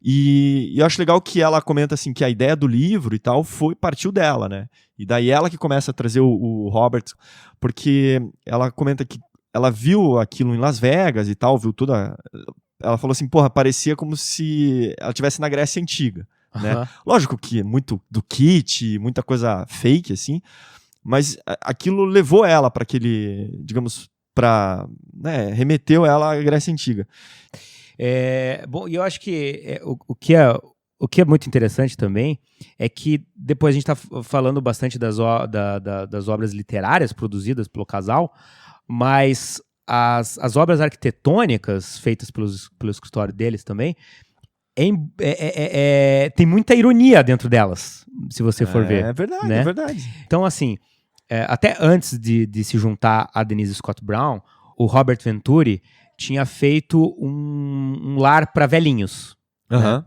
E eu acho legal que ela comenta assim que a ideia do livro e tal partiu dela, né? E daí ela que começa a trazer o Robert, porque ela comenta que ela viu aquilo em Las Vegas e tal, viu toda... Ela falou assim, porra, parecia como se ela estivesse na Grécia Antiga. Né? Lógico que muito do kit, muita coisa fake, assim, mas aquilo levou ela para aquele, digamos, remeteu ela à Grécia Antiga. Bom, e eu acho que o que é muito interessante também é que depois a gente está falando bastante das obras literárias produzidas pelo casal, mas as obras arquitetônicas feitas pelo escritório deles também tem muita ironia dentro delas, se você for ver. É verdade, né? É verdade. Então, assim, até antes de se juntar a Denise Scott Brown, o Robert Venturi tinha feito um lar para velhinhos. Uhum. Né?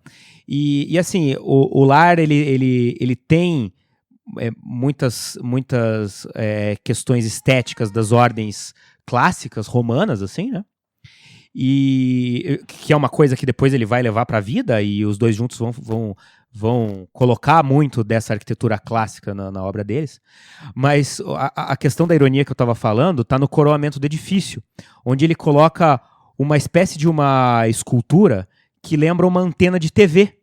E assim, o lar, ele tem muitas questões estéticas das ordens clássicas romanas, assim, né? E que é uma coisa que depois ele vai levar para a vida e os dois juntos vão colocar muito dessa arquitetura clássica na obra deles. Mas a questão da ironia que eu estava falando está no coroamento do edifício, onde ele coloca uma espécie de uma escultura que lembra uma antena de TV,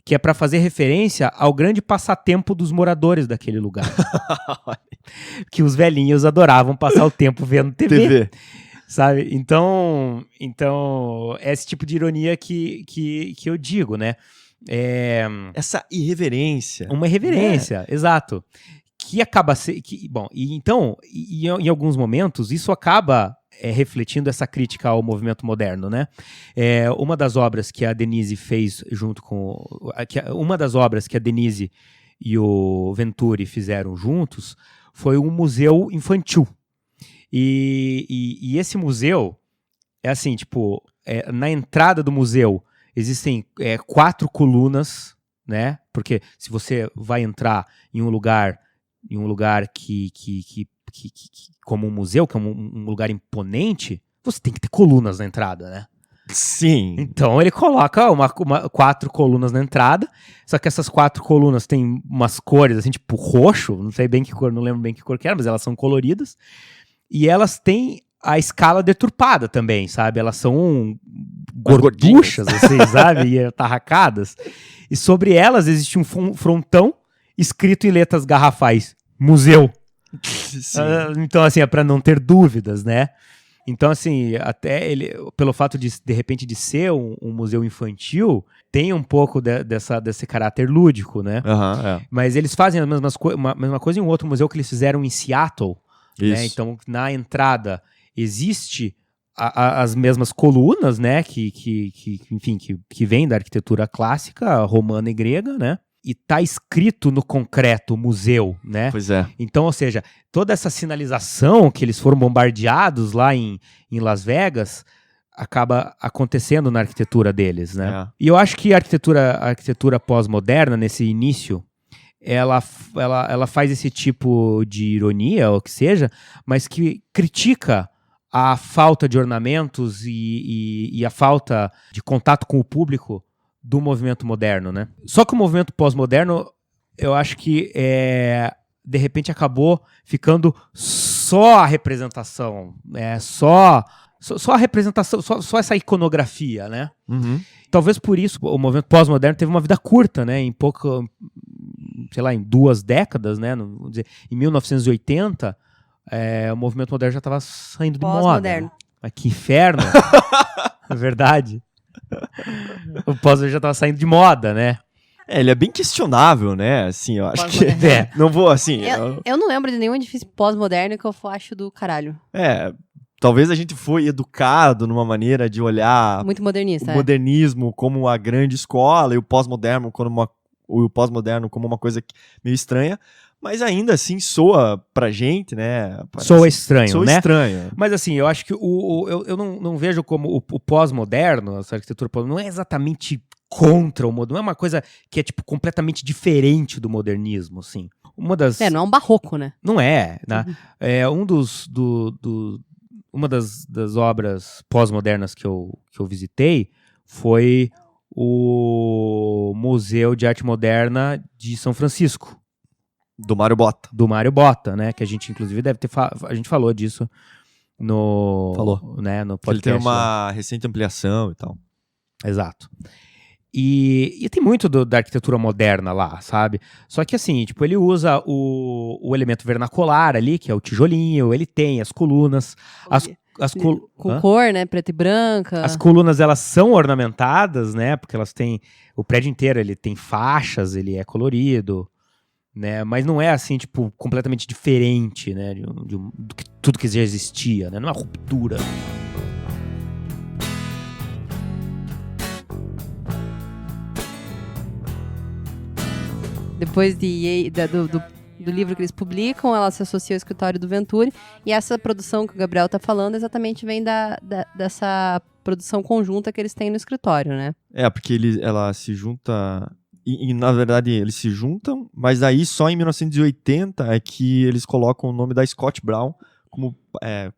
que é para fazer referência ao grande passatempo dos moradores daquele lugar. Que os velhinhos adoravam passar o tempo vendo TV. Sabe? Então é esse tipo de ironia que eu digo, né? Essa irreverência. Uma irreverência, exato. Que acaba bom, e então, em alguns momentos, isso acaba refletindo essa crítica ao movimento moderno, né? Uma das obras que a Denise fez junto com... Uma das obras que a Denise e o Venturi fizeram juntos foi um museu infantil. E esse museu é assim, tipo, na entrada do museu existem 4 colunas, né? Porque se você vai entrar em um lugar que como um museu, que é um lugar imponente, você tem que ter colunas na entrada, né? Sim. Então ele coloca 4 colunas na entrada, só que essas 4 colunas têm umas cores, assim, tipo roxo, não sei bem que cor, não lembro bem que cor que era, mas elas são coloridas, e elas têm a escala deturpada também, sabe? Elas são gorduchas, assim, sabe? E atarracadas. E sobre elas existe um frontão escrito em letras garrafais, museu. Então, assim, é pra não ter dúvidas, né? Então, assim, até ele, pelo fato de repente, de ser um museu infantil, tem um pouco desse caráter lúdico, né? Mas eles fazem a mesma coisa em um outro museu que eles fizeram em Seattle, né? Então, na entrada, existe as mesmas colunas, né? Enfim, que vem da arquitetura clássica, romana e grega, né? E tá escrito no concreto museu, né? Pois é. Então, ou seja, toda essa sinalização que eles foram bombardeados lá em Las Vegas acaba acontecendo na arquitetura deles, né? E eu acho que a arquitetura pós-moderna, nesse início, ela faz esse tipo de ironia, ou que seja, mas que critica a falta de ornamentos e a falta de contato com o público do movimento moderno, né? Só que o movimento pós-moderno, eu acho que, de repente, acabou ficando só a representação, só a representação, só essa iconografia, né? Talvez por isso o movimento pós-moderno teve uma vida curta, né? Em 2 décadas, né? Vamos dizer, em 1980, o movimento moderno já estava saindo de moda. Pós-moderno. Mas que inferno! É verdade. O pós-moderno já estava saindo de moda, né? Ele é bem questionável, né? Assim, eu acho que... Não vou, assim... Eu não lembro de nenhum edifício pós-moderno que eu acho do caralho. Talvez a gente foi educado numa maneira de olhar... Muito modernista, o modernismo como a grande escola e o pós-moderno como uma coisa meio estranha. Mas ainda assim soa pra gente, né? Soa estranho, soa né? estranho. Mas assim, eu acho que eu não vejo como o pós-moderno, essa arquitetura pós-moderna, não é exatamente contra o moderno, não é uma coisa que é tipo completamente diferente do modernismo, assim. Não é um barroco, né? Não é, né? Uma das obras pós-modernas que eu visitei foi o Museu de Arte Moderna de São Francisco. Do Mário Botta. Do Mário Botta, né? Que a gente, inclusive, a gente falou disso no podcast. Ele tem uma recente ampliação e tal. Exato. E tem muito da arquitetura moderna lá, sabe? Só que assim, tipo, ele usa o elemento vernacular ali, que é o tijolinho, ele tem as colunas, com cor, né? Preta e branca. As colunas, elas são ornamentadas, né? Porque elas têm... O prédio inteiro, ele tem faixas, ele é colorido, né? Mas não é assim, tipo, completamente diferente, né? Do que tudo que já existia, né? Não é uma ruptura. Depois do livro que eles publicam, ela se associa ao escritório do Venturi, e essa produção que o Gabriel tá falando exatamente vem dessa produção conjunta que eles têm no escritório, né? Porque ela se junta... E, na verdade, eles se juntam, mas aí só em 1980 é que eles colocam o nome da Scott Brown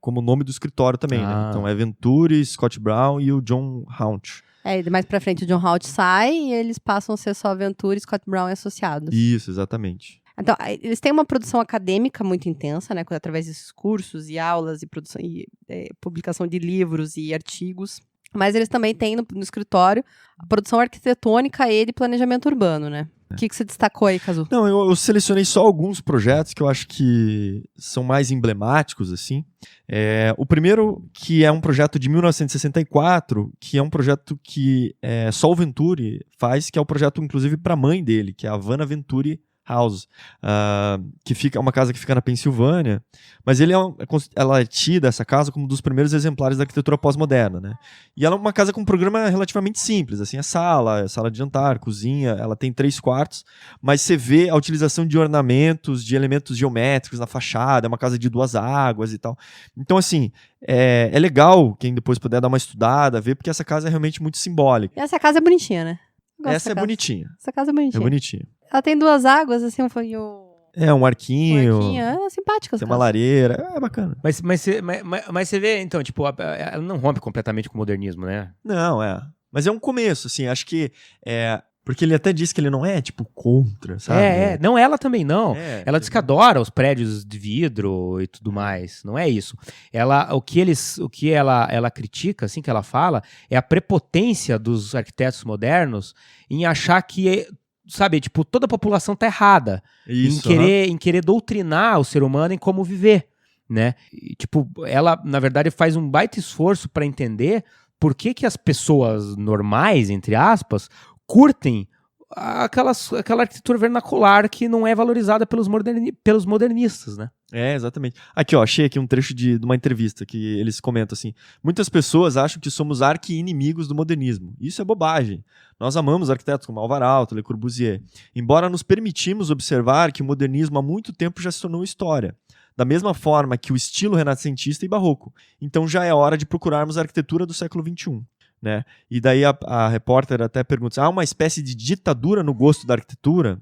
como nome do escritório também, né? Então é Venturi, Scott Brown e o John Haunt. Mais pra frente o John Haunt sai e eles passam a ser só Venturi, Scott Brown e associados. Isso, exatamente. Então, eles têm uma produção acadêmica muito intensa, né? Através desses cursos e aulas e produção e publicação de livros e artigos. Mas eles também têm no escritório a produção arquitetônica e de planejamento urbano, né? O que você destacou aí, Kazu? Não, eu selecionei só alguns projetos que eu acho que são mais emblemáticos, assim. O primeiro, que é um projeto de 1964, que é um projeto que só o Venturi faz, que é o projeto, inclusive, para a mãe dele, que é a Vanna Venturi House, que é uma casa que fica na Pensilvânia, mas ela é tida, essa casa, como um dos primeiros exemplares da arquitetura pós-moderna, né? E ela é uma casa com um programa relativamente simples, assim, sala de jantar, cozinha, ela tem 3 quartos, mas você vê a utilização de ornamentos, de elementos geométricos na fachada, é uma casa de 2 águas e tal. Então, assim, é legal quem depois puder dar uma estudada, ver, porque essa casa é realmente muito simbólica. E essa casa é bonitinha, né? Essa é bonitinha. Essa casa é bonitinha. É bonitinha. Ela tem 2 águas, assim, Um arquinho. É simpática. Tem uma lareira. É bacana. Mas você vê, então, tipo, ela não rompe completamente com o modernismo, né? Não, Mas é um começo, assim. Acho que porque ele até disse que ele não é, tipo, contra, sabe? Não, ela também não. Ela diz tipo, que adora os prédios de vidro e tudo mais. Não é isso. O que ela critica, assim, que ela fala, é a prepotência dos arquitetos modernos em achar que, sabe, tipo, toda a população tá errada. Isso, em querer doutrinar o ser humano em como viver, né? E, tipo, ela, na verdade, faz um baita esforço para entender por que as pessoas normais, entre aspas, curtem aquela arquitetura vernacular que não é valorizada pelos modernistas, né? Exatamente. Aqui, ó, achei aqui um trecho de uma entrevista que eles comentam assim: muitas pessoas acham que somos arqui-inimigos do modernismo. Isso é bobagem. Nós amamos arquitetos como Alvar-Aalto, Le Corbusier, embora nos permitimos observar que o modernismo há muito tempo já se tornou história. Da mesma forma que o estilo renascentista e barroco. Então já é hora de procurarmos a arquitetura do século XXI. Né? E daí a repórter até pergunta: há uma espécie de ditadura no gosto da arquitetura?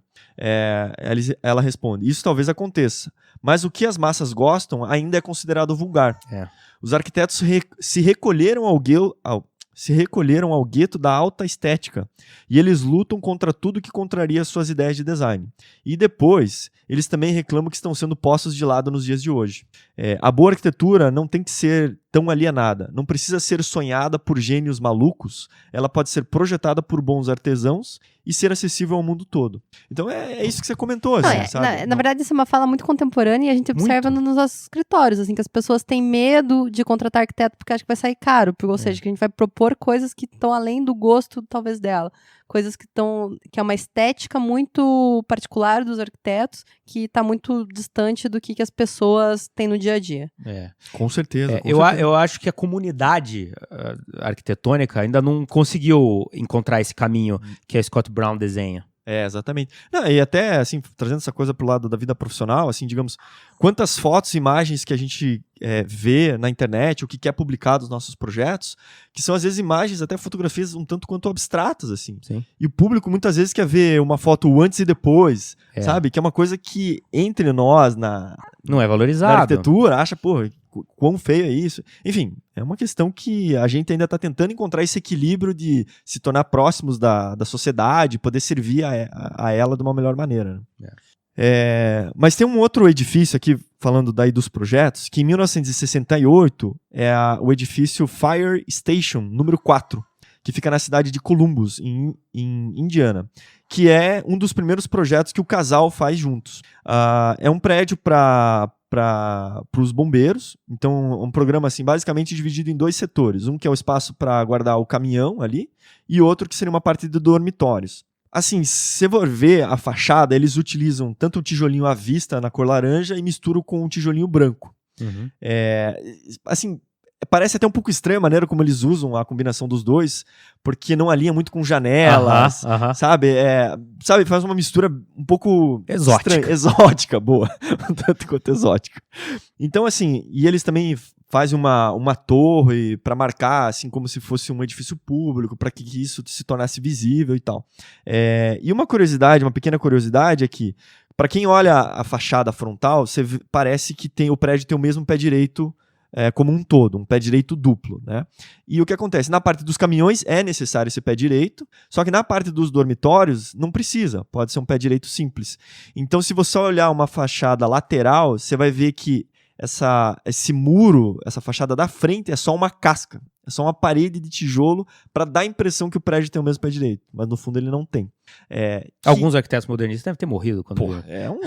Ela responde: isso talvez aconteça, mas o que as massas gostam ainda é considerado vulgar. Os arquitetos se recolheram ao gueto da alta estética e eles lutam contra tudo que contraria suas ideias de design. E depois, eles também reclamam que estão sendo postos de lado nos dias de hoje. A boa arquitetura não tem que ser tão alienada, não precisa ser sonhada por gênios malucos, ela pode ser projetada por bons artesãos e ser acessível ao mundo todo. Então é isso que você comentou, assim, sabe? Na verdade, isso é uma fala muito contemporânea e a gente observa nos nossos escritórios, assim, que as pessoas têm medo de contratar arquiteto porque acham que vai sair caro, ou seja, que a gente vai propor coisas que estão além do gosto, talvez, dela. Coisas que é uma estética muito particular dos arquitetos, que está muito distante do que as pessoas têm no dia a dia. Com certeza. Eu acho que a comunidade arquitetônica ainda não conseguiu encontrar esse caminho que a Scott Brown desenha. Exatamente. Não, e até, assim, trazendo essa coisa pro lado da vida profissional, assim, digamos, quantas fotos e imagens que a gente vê na internet, o que é publicado nos nossos projetos, que são, às vezes, imagens, até fotografias um tanto quanto abstratas, assim. Sim. E o público, muitas vezes, quer ver uma foto antes e depois, sabe? Que é uma coisa que, entre nós, não é valorizado. Na arquitetura, acha, quão feio é isso. Enfim, é uma questão que a gente ainda está tentando encontrar esse equilíbrio de se tornar próximos da sociedade, poder servir a ela de uma melhor maneira. Mas tem um outro edifício aqui, falando daí dos projetos, que em 1968 é o edifício Fire Station número 4, que fica na cidade de Columbus, em Indiana, que é um dos primeiros projetos que o casal faz juntos. É um prédio para os bombeiros, então um programa assim basicamente dividido em 2 setores, um que é o espaço para guardar o caminhão ali e outro que seria uma parte de dormitórios. Assim, se você for ver a fachada, eles utilizam tanto o tijolinho à vista na cor laranja e misturam com o tijolinho branco. Assim, parece até um pouco estranha a maneira como eles usam a combinação dos dois, porque não alinha muito com janelas, sabe? Sabe, faz uma mistura um pouco exótica. Estranha, exótica, boa. Tanto quanto exótica. Então, assim, e eles também fazem uma torre para marcar, assim, como se fosse um edifício público, para que isso se tornasse visível e tal. E uma pequena curiosidade é que, para quem olha a fachada frontal, parece que o prédio tem o mesmo pé direito como um todo, um pé direito duplo, né? E o que acontece? Na parte dos caminhões é necessário esse pé direito, só que na parte dos dormitórios não precisa, pode ser um pé direito simples. Então, se você olhar uma fachada lateral, você vai ver que esse muro, essa fachada da frente é só uma casca, é só uma parede de tijolo para dar a impressão que o prédio tem o mesmo pé direito, mas no fundo ele não tem. Alguns arquitetos modernistas devem ter morrido quando viram.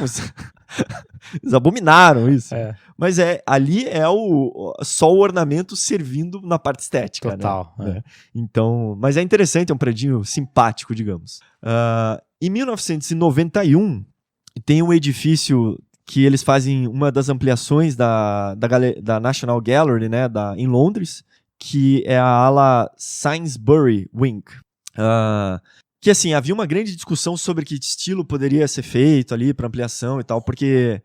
Eles abominaram isso. Mas ali é só o ornamento servindo na parte estética. Total. Né? Então, mas é interessante, é um predinho simpático, digamos. Em 1991, tem um edifício que eles fazem uma das ampliações da National Gallery, né, em Londres, que é a ala Sainsbury Wing, que assim, havia uma grande discussão sobre que estilo poderia ser feito ali para ampliação e tal, porque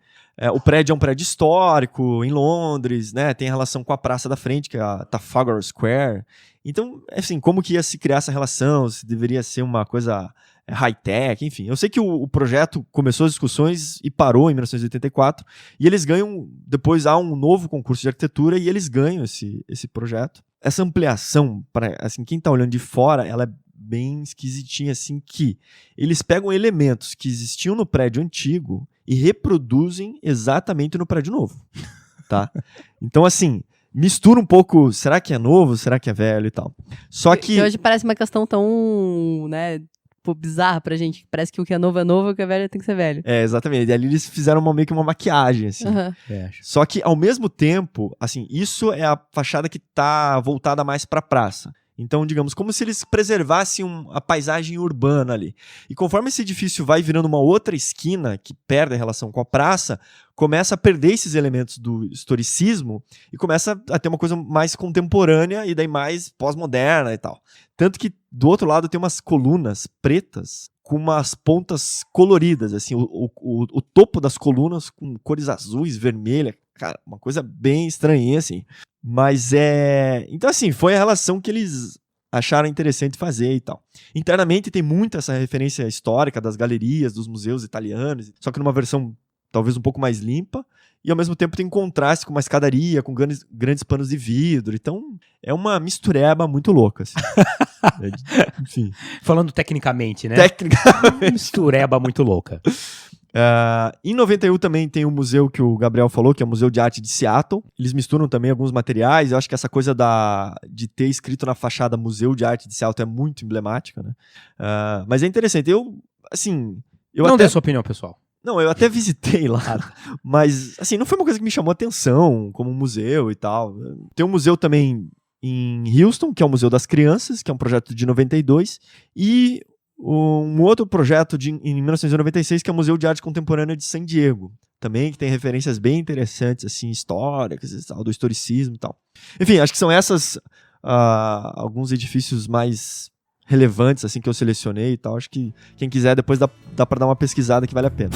o prédio é um prédio histórico em Londres, né? Tem relação com a praça da frente, que é a Trafalgar Square. Então, assim, como que ia se criar essa relação? Se deveria ser uma coisa high-tech, enfim. Eu sei que o projeto começou as discussões e parou em 1984, e eles ganham, depois há um novo concurso de arquitetura e eles ganham esse projeto. Essa ampliação, assim, quem está olhando de fora, ela é bem esquisitinha, assim, que eles pegam elementos que existiam no prédio antigo e reproduzem exatamente no prédio novo, tá? Então, assim, mistura um pouco, será que é novo, será que é velho e tal. Só que hoje parece uma questão tão, né, bizarra pra gente. Parece que o que é novo, o que é velho tem que ser velho. Exatamente. E ali eles fizeram meio que uma maquiagem, assim. Só que, ao mesmo tempo, assim, isso é a fachada que tá voltada mais pra praça. Então, digamos, como se eles preservassem a paisagem urbana ali. E conforme esse edifício vai virando uma outra esquina, que perde a relação com a praça, começa a perder esses elementos do historicismo e começa a ter uma coisa mais contemporânea e daí mais pós-moderna e tal. Tanto que do outro lado tem umas colunas pretas com umas pontas coloridas, assim, o topo das colunas com cores azuis, vermelhas, cara, uma coisa bem estranha, assim. Mas então, assim, foi a relação que eles acharam interessante fazer e tal. Internamente tem muito essa referência histórica das galerias, dos museus italianos, só que numa versão talvez um pouco mais limpa, e ao mesmo tempo tem contraste com uma escadaria, com grandes panos de vidro. Então, é uma mistureba muito louca, assim. Enfim. Falando tecnicamente, né? Tecnicamente. Mistureba muito louca. Em 91 também tem o museu que o Gabriel falou, que é o Museu de Arte de Seattle. Eles misturam também alguns materiais. Eu acho que essa coisa de ter escrito na fachada Museu de Arte de Seattle é muito emblemática, né? Mas é interessante. Não dê sua opinião, pessoal. Não, eu até visitei lá, mas assim, não foi uma coisa que me chamou atenção, como um museu e tal. Tem um museu também em Houston, que é o Museu das Crianças, que é um projeto de 92, e um outro projeto em 1996, que é o Museu de Arte Contemporânea de San Diego, também, que tem referências bem interessantes, assim, históricas e tal, do historicismo e tal. Enfim, acho que são essas alguns edifícios mais relevantes, assim, que eu selecionei e tal. Acho que quem quiser depois dá pra dar uma pesquisada que vale a pena.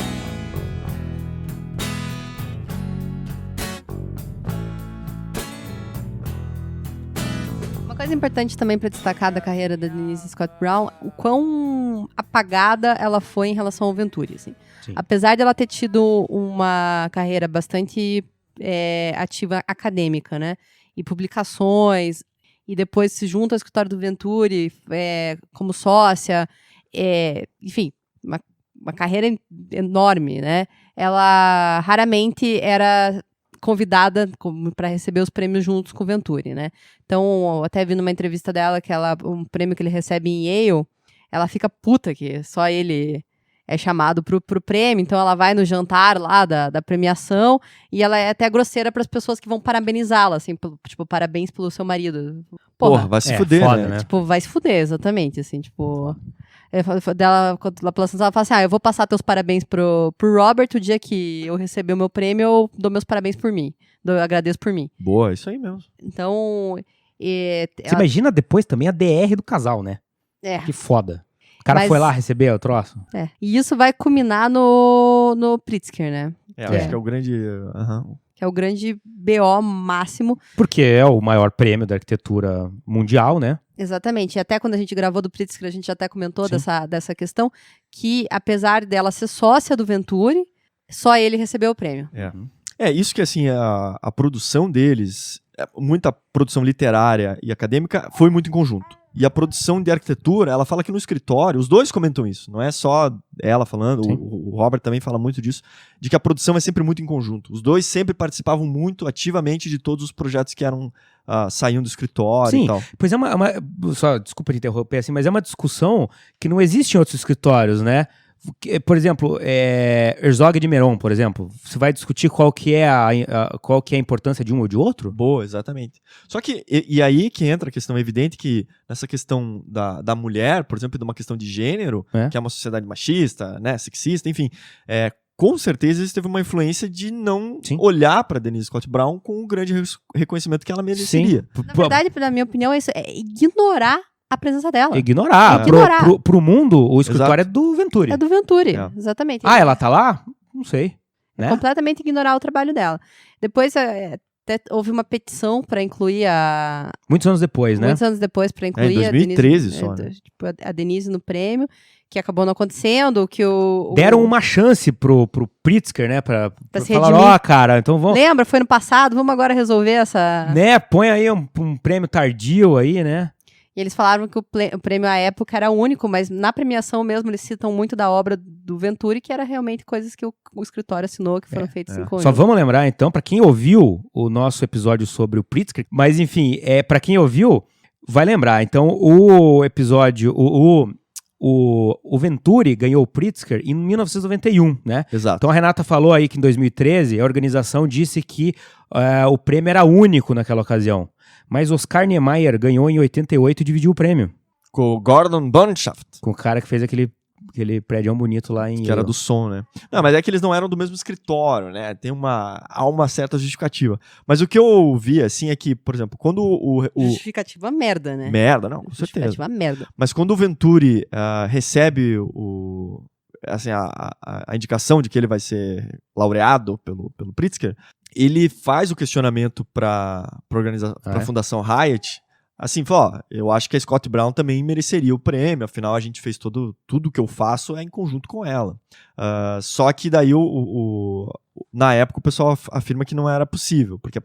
Uma coisa importante também para destacar da carreira da Denise Scott Brown, o quão apagada ela foi em relação ao Venturi, assim. Apesar de ela ter tido uma carreira bastante ativa acadêmica, né? E publicações, e depois se junta ao escritório do Venturi como sócia, enfim, uma carreira enorme, né? Ela raramente era convidada para receber os prêmios juntos com o Venturi, né? Então, até vi numa entrevista dela que um prêmio que ele recebe em Yale, ela fica puta que só ele é chamado pro prêmio, então ela vai no jantar lá da premiação e ela é até grosseira para as pessoas que vão parabenizá-la, assim, tipo, parabéns pelo seu marido. Porra, vai se fuder, foda, né? Tipo, vai se fuder, exatamente, assim, tipo... Ela fala assim, eu vou passar teus parabéns pro Robert, o dia que eu receber o meu prêmio, eu dou meus parabéns por mim, eu agradeço por mim. Boa, isso aí mesmo. Então... Você imagina depois também a DR do casal, né? Que foda. O cara foi lá receber o troço. E isso vai culminar no Pritzker, né? Acho que é o grande... Que é o grande BO máximo. Porque é o maior prêmio da arquitetura mundial, né? Exatamente. E até quando a gente gravou do Pritzker, a gente até comentou dessa questão, que apesar dela ser sócia do Venturi, só ele recebeu o prêmio. Isso que, assim, a produção deles, muita produção literária e acadêmica, foi muito em conjunto. E a produção de arquitetura, ela fala que no escritório, os dois comentam isso, não é só ela falando, o Robert também fala muito disso, de que a produção é sempre muito em conjunto. Os dois sempre participavam muito ativamente de todos os projetos que saíam do escritório e tal. Pois só, desculpa te interromper, assim, mas é uma discussão que não existe em outros escritórios, né? Por exemplo, Herzog de Meuron, por exemplo, você vai discutir qual que é a importância de um ou de outro? Boa, exatamente. Só que, e aí que entra a questão evidente que nessa questão da mulher, por exemplo, de uma questão de gênero, que é uma sociedade machista, né, sexista, enfim, com certeza isso teve uma influência de não olhar para Denise Scott Brown com o grande reconhecimento que ela mereceria. Na verdade, na minha opinião, isso é ignorar a presença dela. Ignorar. Ignorar. Pro mundo, o escritório é do Venturi. É do Venturi, exatamente. Ah, ela tá lá? Não sei. Né? Completamente ignorar o trabalho dela. Depois até houve uma petição para incluir Muitos anos depois, né? Muitos anos depois para incluir em 2013 a Denise, só, né? a Denise no prêmio, que acabou não acontecendo, que deram uma chance pro Pritzker, né? Pra se falar, redimir. Cara, então vamos... Lembra? Foi no passado, vamos agora resolver essa... Né? Põe aí um prêmio tardio aí, né? E eles falaram que o prêmio à época era único, mas na premiação mesmo eles citam muito da obra do Venturi, que era realmente coisas que o escritório assinou, que foram feitas em conjunto. Só vamos lembrar, então, pra quem ouviu o nosso episódio sobre o Pritzker, mas enfim, pra quem ouviu, vai lembrar. Então, o episódio, o Venturi ganhou o Pritzker em 1991, né? Exato. Então a Renata falou aí que em 2013 a organização disse que o prêmio era único naquela ocasião. Mas Oscar Niemeyer ganhou em 88 e dividiu o prêmio. Com o Gordon Bonshaft. Com o cara que fez aquele prédio bonito lá em... Que era do som, né? Não, mas é que eles não eram do mesmo escritório, né? Há uma certa justificativa. Mas o que eu vi, assim, é que, por exemplo, quando Justificativa merda, né? Merda, não, com certeza. Justificativa merda. Mas quando o Venturi recebe a indicação de que ele vai ser laureado pelo Pritzker, ele faz o questionamento para a Fundação Hyatt, assim, falou, eu acho que a Scott Brown também mereceria o prêmio, afinal a gente fez tudo que eu faço é em conjunto com ela. Só que daí, na época, o pessoal afirma que não era possível, porque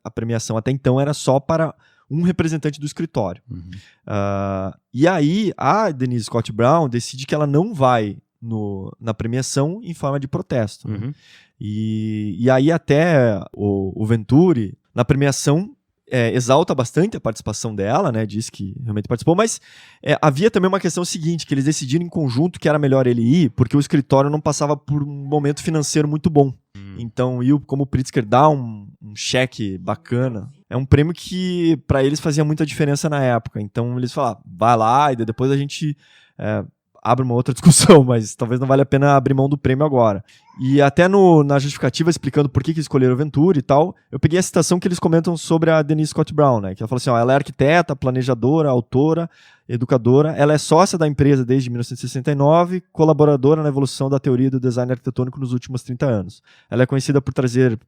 a premiação até então era só para um representante do escritório. Uhum. E aí, a Denise Scott Brown decide que ela não vai na premiação em forma de protesto. Uhum. Né? E aí até o Venturi, na premiação, exalta bastante a participação dela, né? Diz que realmente participou, mas havia também uma questão seguinte, que eles decidiram em conjunto que era melhor ele ir, porque o escritório não passava por um momento financeiro muito bom. Então, como o Pritzker dá um cheque bacana, é um prêmio que para eles fazia muita diferença na época. Então eles falaram, vai lá, e depois a gente abre uma outra discussão, mas talvez não valha a pena abrir mão do prêmio agora. E até na justificativa, explicando por que escolheram o Venturi e tal, eu peguei a citação que eles comentam sobre a Denise Scott Brown, né? Que ela falou assim, ela é arquiteta, planejadora, autora, educadora, ela é sócia da empresa desde 1969, colaboradora na evolução da teoria do design arquitetônico nos últimos 30 anos. Ela é conhecida por trazer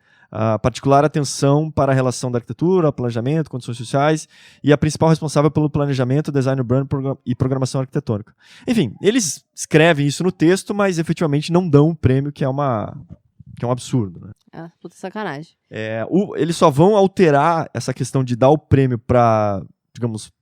particular atenção para a relação da arquitetura, planejamento, condições sociais, e a principal responsável pelo planejamento, design urbano e programação arquitetônica. Enfim, eles escrevem isso no texto, mas efetivamente não dão o prêmio, que é um absurdo. Né? Puta sacanagem. Eles só vão alterar essa questão de dar o prêmio para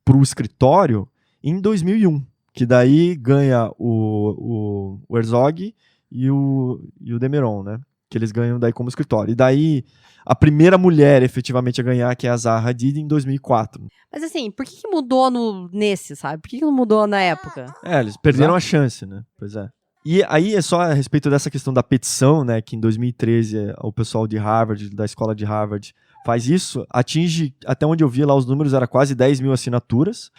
o escritório em 2001, que daí ganha o Herzog e o Demeron, né? Que eles ganham daí como escritório. E daí, a primeira mulher efetivamente a ganhar, que é a Zaha Hadid, em 2004. Mas assim, por que mudou nesse, sabe? Por que não mudou na época? Eles perderam a chance, né? Pois é. E aí é só a respeito dessa questão da petição, né? Que em 2013 o pessoal de Harvard, da escola de Harvard, faz isso, atinge, até onde eu vi lá os números, era quase 10 mil assinaturas.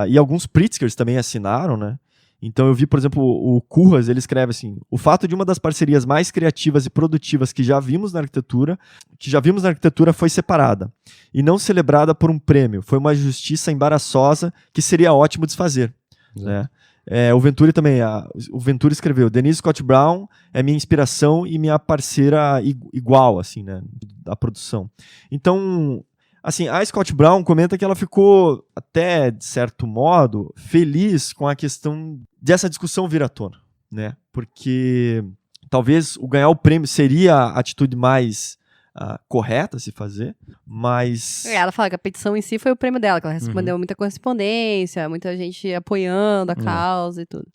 E alguns Pritzkers também assinaram, né? Então eu vi, por exemplo, o Curras, ele escreve assim, o fato de uma das parcerias mais criativas e produtivas que já vimos na arquitetura foi separada e não celebrada por um prêmio. Foi uma justiça embaraçosa que seria ótimo desfazer. Né? O Venturi também, o Venturi escreveu, Denise Scott Brown é minha inspiração e minha parceira igual, assim, né, da produção. Então, assim, a Scott Brown comenta que ela ficou, até de certo modo, feliz com a questão dessa discussão vir à tona, né? Porque talvez o ganhar o prêmio seria a atitude mais correta a se fazer, mas... Ela fala que a petição em si foi o prêmio dela, que ela respondeu muita correspondência, muita gente apoiando a causa e tudo.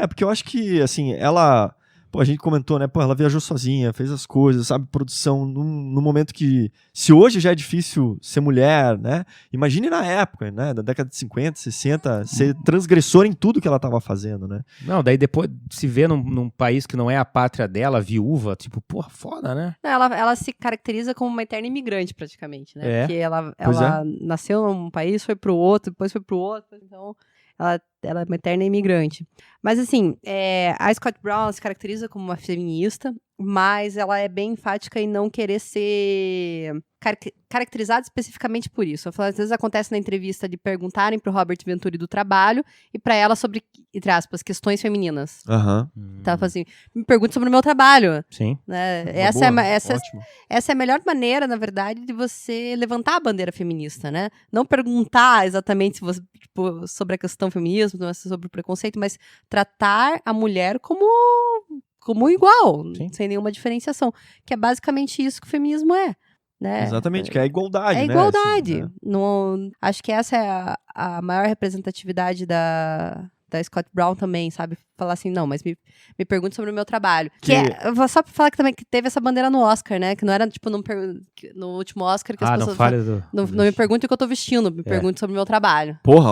Porque eu acho que, assim, ela... a gente comentou, né? Ela viajou sozinha, fez as coisas, sabe? Produção, num momento que... Se hoje já é difícil ser mulher, né? Imagine na época, né? Da década de 50, 60, ser transgressora em tudo que ela estava fazendo, né? Não, daí depois se vê num país que não é a pátria dela, viúva, tipo, porra, foda, né? Não, ela se caracteriza como uma eterna imigrante, praticamente, né? Porque ela nasceu num país, foi pro outro, depois foi pro outro, então... Ela ela é uma eterna imigrante. Mas, assim, a Scott Brown ela se caracteriza como uma feminista, mas ela é bem enfática em não querer ser caracterizada especificamente por isso. Às vezes acontece na entrevista de perguntarem pro Robert Venturi do trabalho e pra ela sobre, entre aspas, questões femininas. Aham. Então ela fala assim, me pergunte sobre o meu trabalho. Sim. Né? Ótimo. Essa é a melhor maneira, na verdade, de você levantar a bandeira feminista, né? Não perguntar exatamente se você, tipo, sobre a questão feminismo, não é sobre o preconceito, mas tratar a mulher como igual, Sim. sem nenhuma diferenciação. Que é basicamente isso que o feminismo é. Né? Exatamente, que é a igualdade, É né? igualdade. Assim, né? Acho que essa é a maior representatividade da Scott Brown também, sabe? Falar assim, não, mas me pergunte sobre o meu trabalho. Eu vou só falar que também que teve essa bandeira no Oscar, né? Que não era, tipo, no último Oscar que as pessoas... Não me pergunte o que eu tô vestindo, me pergunte sobre o meu trabalho. Porra,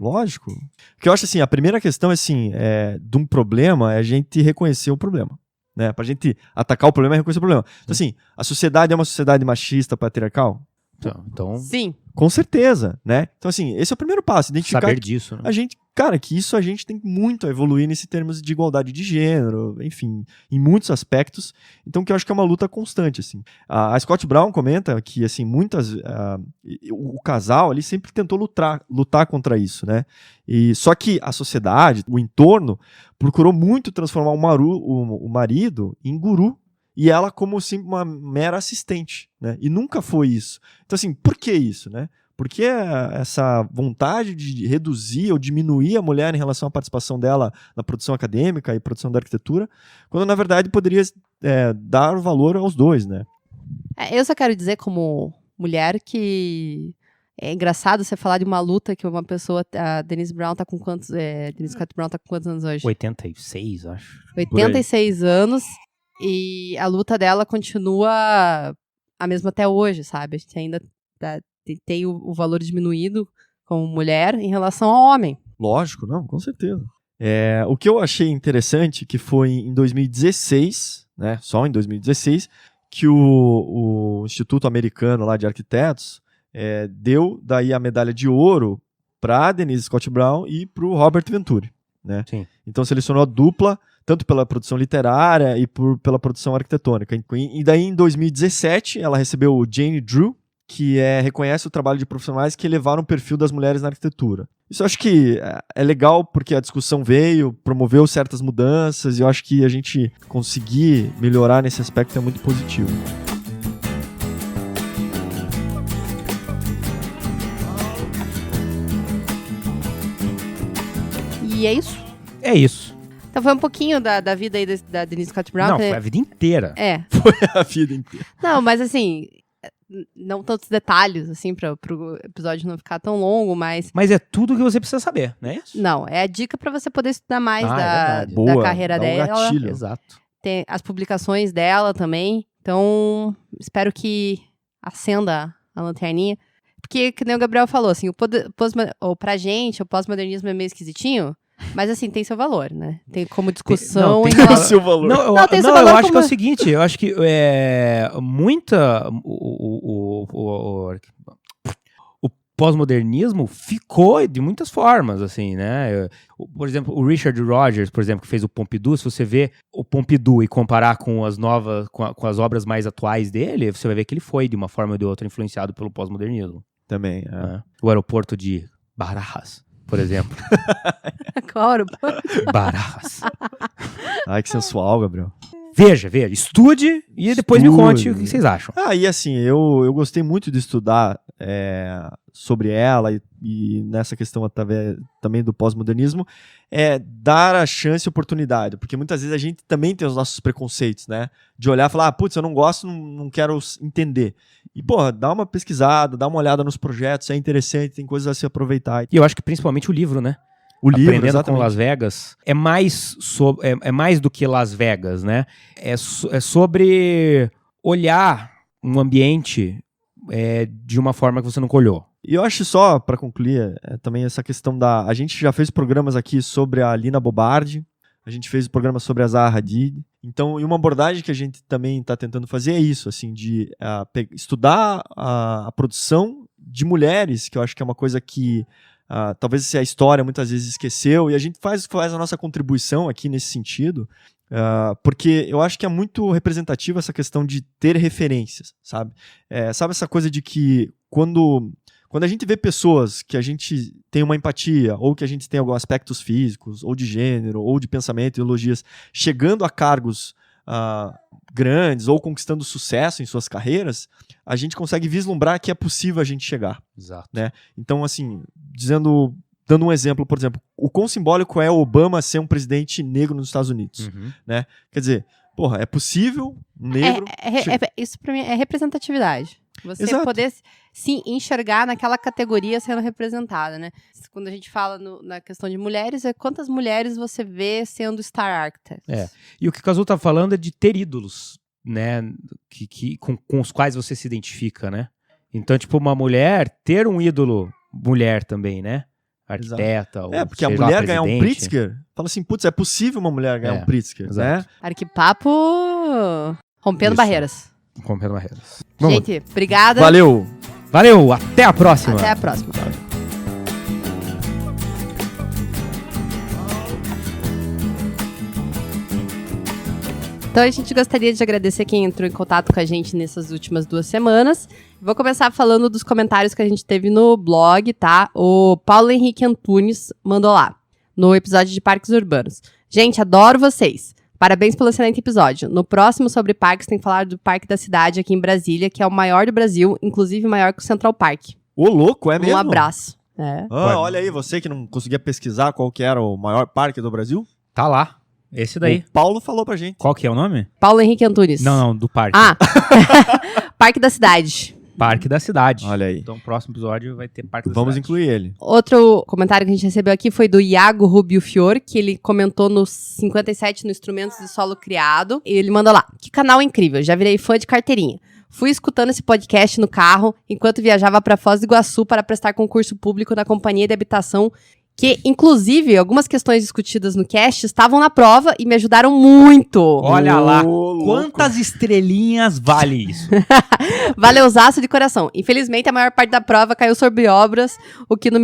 lógico. Porque eu acho assim, a primeira questão, assim, de um problema é a gente reconhecer o problema. Né? Pra gente atacar o problema é reconhecer o problema. Então, assim, a sociedade é uma sociedade machista, patriarcal? Então, sim. Com certeza, né? Então, assim, esse é o primeiro passo. Identificar saber disso, né? a gente tem muito a evoluir nesse termos de igualdade de gênero, enfim, em muitos aspectos. Então, que eu acho que é uma luta constante, assim. A Scott Brown comenta que, assim, o casal ali sempre tentou lutar contra isso, né? Só que a sociedade, o entorno, procurou muito transformar o marido em guru e ela como assim, uma mera assistente, né? E nunca foi isso. Então, assim, por que isso, né? Por que essa vontade de reduzir ou diminuir a mulher em relação à participação dela na produção acadêmica e produção da arquitetura, quando na verdade poderia dar valor aos dois, né? Eu só quero dizer, como mulher, que é engraçado você falar de uma luta que uma pessoa... A Denise Brown tá com quantos... Denise Scott Brown tá com quantos anos hoje? 86, acho. 86 anos. E a luta dela continua a mesma até hoje, sabe? A gente ainda tem o valor diminuído como mulher em relação ao homem. Lógico, não, com certeza. O que eu achei interessante que foi em 2016, né, só em 2016, que o Instituto Americano lá de Arquitetos deu daí a medalha de ouro para Denise Scott Brown e para o Robert Venturi, né? Sim. Então selecionou a dupla tanto pela produção literária e pela produção arquitetônica. E daí, em 2017, ela recebeu o Jane Drew, que reconhece o trabalho de profissionais que elevaram o perfil das mulheres na arquitetura. Isso eu acho que é legal porque a discussão veio, promoveu certas mudanças, e eu acho que a gente conseguir melhorar nesse aspecto é muito positivo. E é isso? É isso. Então foi um pouquinho da vida aí da Denise Scott Brown. Não, foi a vida inteira. Foi a vida inteira. Não, mas assim, não tantos detalhes, assim, pro episódio não ficar tão longo, mas... Mas é tudo que você precisa saber, não é isso? Não, é a dica pra você poder estudar mais da Boa, carreira dá um dela. gatilho. Exato. Tem as publicações dela também. Então, espero que acenda a lanterninha. Porque, que nem o Gabriel falou, assim, pra gente, o pós-modernismo é meio esquisitinho. Mas, assim, tem seu valor, né? Tem como discussão... Tem seu valor. Eu acho que é o seguinte, eu acho que o pós-modernismo ficou de muitas formas, assim, né? Por exemplo, o Richard Rogers, por exemplo, que fez o Pompidou, se você vê o Pompidou e comparar com as novas, com as obras mais atuais dele, você vai ver que ele foi, de uma forma ou de outra, influenciado pelo pós-modernismo. Também, né? O aeroporto de Barajas, por exemplo. Qual aeroporto? Barajas. Ai, que sensual, Gabriel. Veja, estude e depois me conte o que vocês acham. E assim, eu gostei muito de estudar sobre ela e nessa questão também do pós-modernismo, dar a chance e oportunidade, porque muitas vezes a gente também tem os nossos preconceitos, né? De olhar e falar, putz, eu não gosto, não quero entender. E, porra, dá uma pesquisada, dá uma olhada nos projetos, é interessante, tem coisas a se aproveitar. E eu acho que principalmente o livro, né? O livro, Aprendendo exatamente. com Las Vegas é mais do que Las Vegas, né? É sobre olhar um ambiente de uma forma que você nunca olhou. E eu acho só, para concluir, também essa questão a gente já fez programas aqui sobre a Lina Bobardi, a gente fez programa sobre a Zaha Hadid. Então, e uma abordagem que a gente também está tentando fazer é isso, assim, de estudar a produção de mulheres, que eu acho que é uma coisa que talvez se a história muitas vezes esqueceu, e a gente faz a nossa contribuição aqui nesse sentido, porque eu acho que é muito representativa essa questão de ter referências, sabe? Sabe essa coisa de que quando a gente vê pessoas que a gente tem uma empatia, ou que a gente tem alguns aspectos físicos, ou de gênero, ou de pensamento, ideologias, chegando a cargos grandes, ou conquistando sucesso em suas carreiras, a gente consegue vislumbrar que é possível a gente chegar. Exato. Né? Então, assim, dando um exemplo, por exemplo, o quão simbólico é o Obama ser um presidente negro nos Estados Unidos. Né? Quer dizer, é possível um negro... Isso pra mim é representatividade. Você Exato. poder se enxergar naquela categoria sendo representada, né? Quando a gente fala na questão de mulheres, quantas mulheres você vê sendo Star Architects? E o que o Kazu tá falando é de ter ídolos, né? Com os quais você se identifica, né? Então, tipo, uma mulher, ter um ídolo mulher também, né? Arquiteta. Ou porque a mulher ganhar um Pritzker, fala assim, putz, é possível uma mulher ganhar um Pritzker, né? Arquipapo rompendo barreiras. Rompendo barreiras. Gente, obrigada. Valeu, até a próxima. Até a próxima. Então a gente gostaria de agradecer quem entrou em contato com a gente nessas últimas 2 semanas. Vou começar falando dos comentários que a gente teve no blog, tá? O Paulo Henrique Antunes mandou lá, no episódio de Parques Urbanos. Gente, adoro vocês. Parabéns pelo excelente episódio. No próximo sobre parques tem que falar do Parque da Cidade aqui em Brasília, que é o maior do Brasil, inclusive maior que o Central Park. Ô, louco, é mesmo? Um abraço. Olha aí, você que não conseguia pesquisar qual que era o maior parque do Brasil. Tá lá. Esse daí. O Paulo falou pra gente. Qual que é o nome? Paulo Henrique Antunes. Não, do parque. Parque da Cidade. Parque da Cidade. Olha aí. Então, o próximo episódio vai ter Parque da Vamos Cidade. incluir ele. Outro comentário que a gente recebeu aqui foi do Iago Rubio Fior, que ele comentou no 57 no Instrumentos de Solo Criado. E ele mandou lá, que canal incrível, já virei fã de carteirinha. Fui escutando esse podcast no carro, enquanto viajava para Foz do Iguaçu para prestar concurso público na Companhia de Habitação, que, inclusive, algumas questões discutidas no cast estavam na prova e me ajudaram muito. Olha lá, louco. quantas estrelinhas vale isso? Valeuzaço de coração. Infelizmente, a maior parte da prova caiu sobre obras, o que o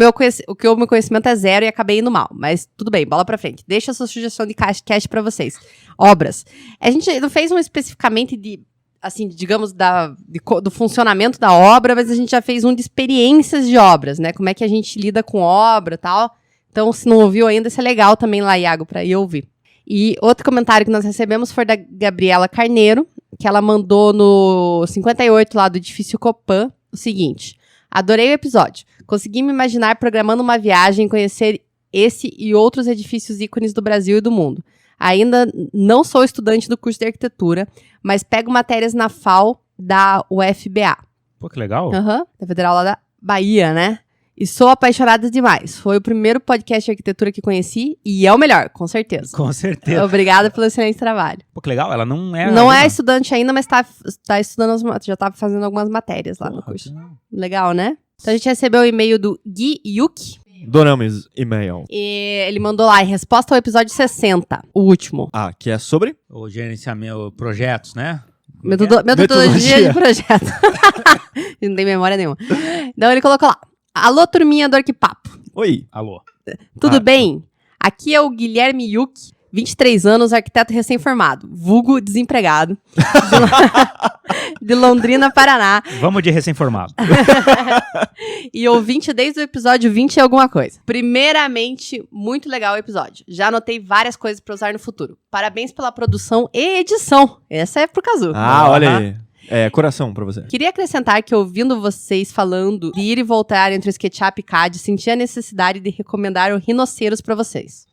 meu conhecimento é 0 e acabei indo mal. Mas tudo bem, bola pra frente. Deixa a sua sugestão de cast pra vocês. Obras. A gente não fez um especificamente de, assim, digamos, do funcionamento da obra, mas a gente já fez um de experiências de obras, né? Como é que a gente lida com obra e tal. Então, se não ouviu ainda, isso é legal também lá, Iago, pra ir ouvir. E outro comentário que nós recebemos foi da Gabriela Carneiro, que ela mandou no 58 lá do Edifício Copan o seguinte: adorei o episódio. Consegui me imaginar programando uma viagem, conhecer esse e outros edifícios ícones do Brasil e do mundo. Ainda não sou estudante do curso de arquitetura, mas pego matérias na FAO da UFBA. Pô, que legal. Da Federal lá da Bahia, né? E sou apaixonada demais. Foi o primeiro podcast de arquitetura que conheci e é o melhor, com certeza. Com certeza. Obrigada pelo excelente trabalho. Pô, que legal. Ela não é... Não é estudante ainda, mas tá estudando, já tá fazendo algumas matérias lá no curso. Legal, né? Então a gente recebeu o e-mail do Gui Yuki. Donamos e-mail. E ele mandou lá, em resposta ao episódio 60, o último. Que é sobre? O gerenciamento, projetos, né? Metodologia de projeto. Não tem memória nenhuma. Então ele colocou lá, alô, turminha do Arquipapo. Oi. Alô. Tudo bem? Aqui é o Guilherme Yuki, 23 anos, arquiteto recém-formado, vulgo desempregado, de Londrina, Paraná. Vamos de recém-formado. E ouvinte desde o episódio 20 e alguma coisa. Primeiramente, muito legal o episódio. Já anotei várias coisas pra usar no futuro. Parabéns pela produção e edição. Essa é pro Kazu. Olha aí. Coração pra você. Queria acrescentar que, ouvindo vocês falando de ir e voltar entre o SketchUp e CAD, senti a necessidade de recomendar o Rhinoceiros pra vocês.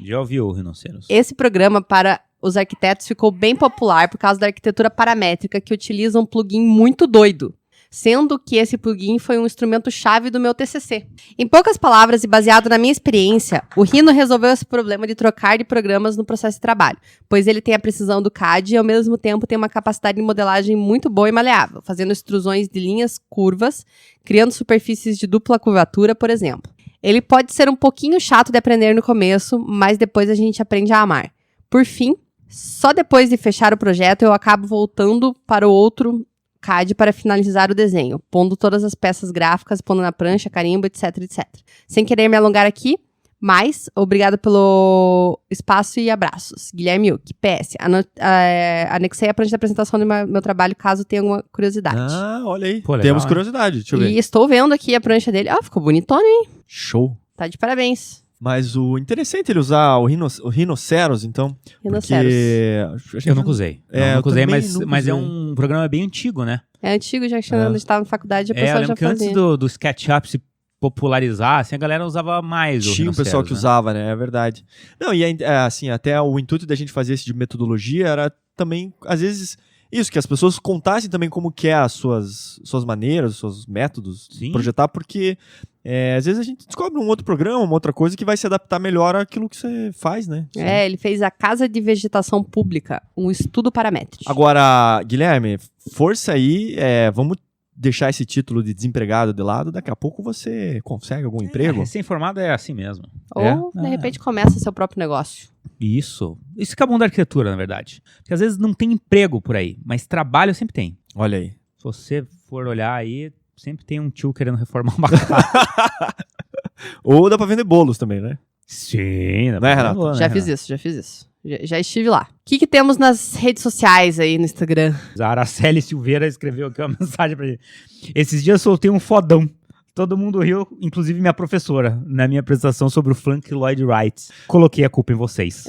Já ouviu o Rhinoceiros? Esse programa para os arquitetos ficou bem popular por causa da arquitetura paramétrica, que utiliza um plugin muito doido, sendo que esse plugin foi um instrumento-chave do meu TCC. Em poucas palavras e baseado na minha experiência, o Rhino resolveu esse problema de trocar de programas no processo de trabalho, pois ele tem a precisão do CAD e, ao mesmo tempo, tem uma capacidade de modelagem muito boa e maleável, fazendo extrusões de linhas curvas, criando superfícies de dupla curvatura, por exemplo. Ele pode ser um pouquinho chato de aprender no começo, mas depois a gente aprende a amar. Por fim, só depois de fechar o projeto eu acabo voltando para o outro CAD para finalizar o desenho, pondo todas as peças gráficas, pondo na prancha, carimbo, etc, etc. Sem querer me alongar aqui, mas obrigado pelo espaço e abraços. Guilherme Yuki. PS. Anexei a prancha de apresentação do meu trabalho, caso tenha alguma curiosidade. Ah, olha aí. Pô, legal, Temos hein? curiosidade, deixa eu ver. E estou vendo aqui a prancha dele. Ficou bonitona, hein? Show. Tá de parabéns. Mas o interessante é ele usar o rinoceros, então. Rinoceros. Porque... Eu nunca usei. É, nunca eu usei, também mas, nunca mas é usei. um programa bem antigo, né? É antigo, já que quando estava na faculdade, a Eu pessoa lembro já que antes fazia. do SketchUp se popularizar, assim, a galera usava mais o Tinha um pessoal rinoceros, que né? usava, né? É verdade. Não, e assim, até o intuito da gente fazer esse de metodologia era também, às vezes, isso, que as pessoas contassem também como que é as suas maneiras, os seus métodos de Sim. projetar, porque às vezes a gente descobre um outro programa, uma outra coisa que vai se adaptar melhor àquilo que você faz, né? Ele fez a Casa de Vegetação Pública, um estudo paramétrico. Agora, Guilherme, força aí, vamos deixar esse título de desempregado de lado, daqui a pouco você consegue algum emprego. Recém-formado é assim mesmo. Ou, de repente, começa seu próprio negócio. Isso que é bom da arquitetura, na verdade. Porque às vezes não tem emprego por aí, mas trabalho sempre tem. Olha aí. Se você for olhar aí, sempre tem um tio querendo reformar uma casa. Ou dá pra vender bolos também, né? Sim, Né, Renato? Já fiz isso. Já estive lá. O que temos nas redes sociais aí no Instagram? A Araceli Silveira escreveu aqui uma mensagem pra gente. Esses dias soltei um fodão. Todo mundo riu, inclusive minha professora, na minha apresentação sobre o Frank Lloyd Wright. Coloquei a culpa em vocês.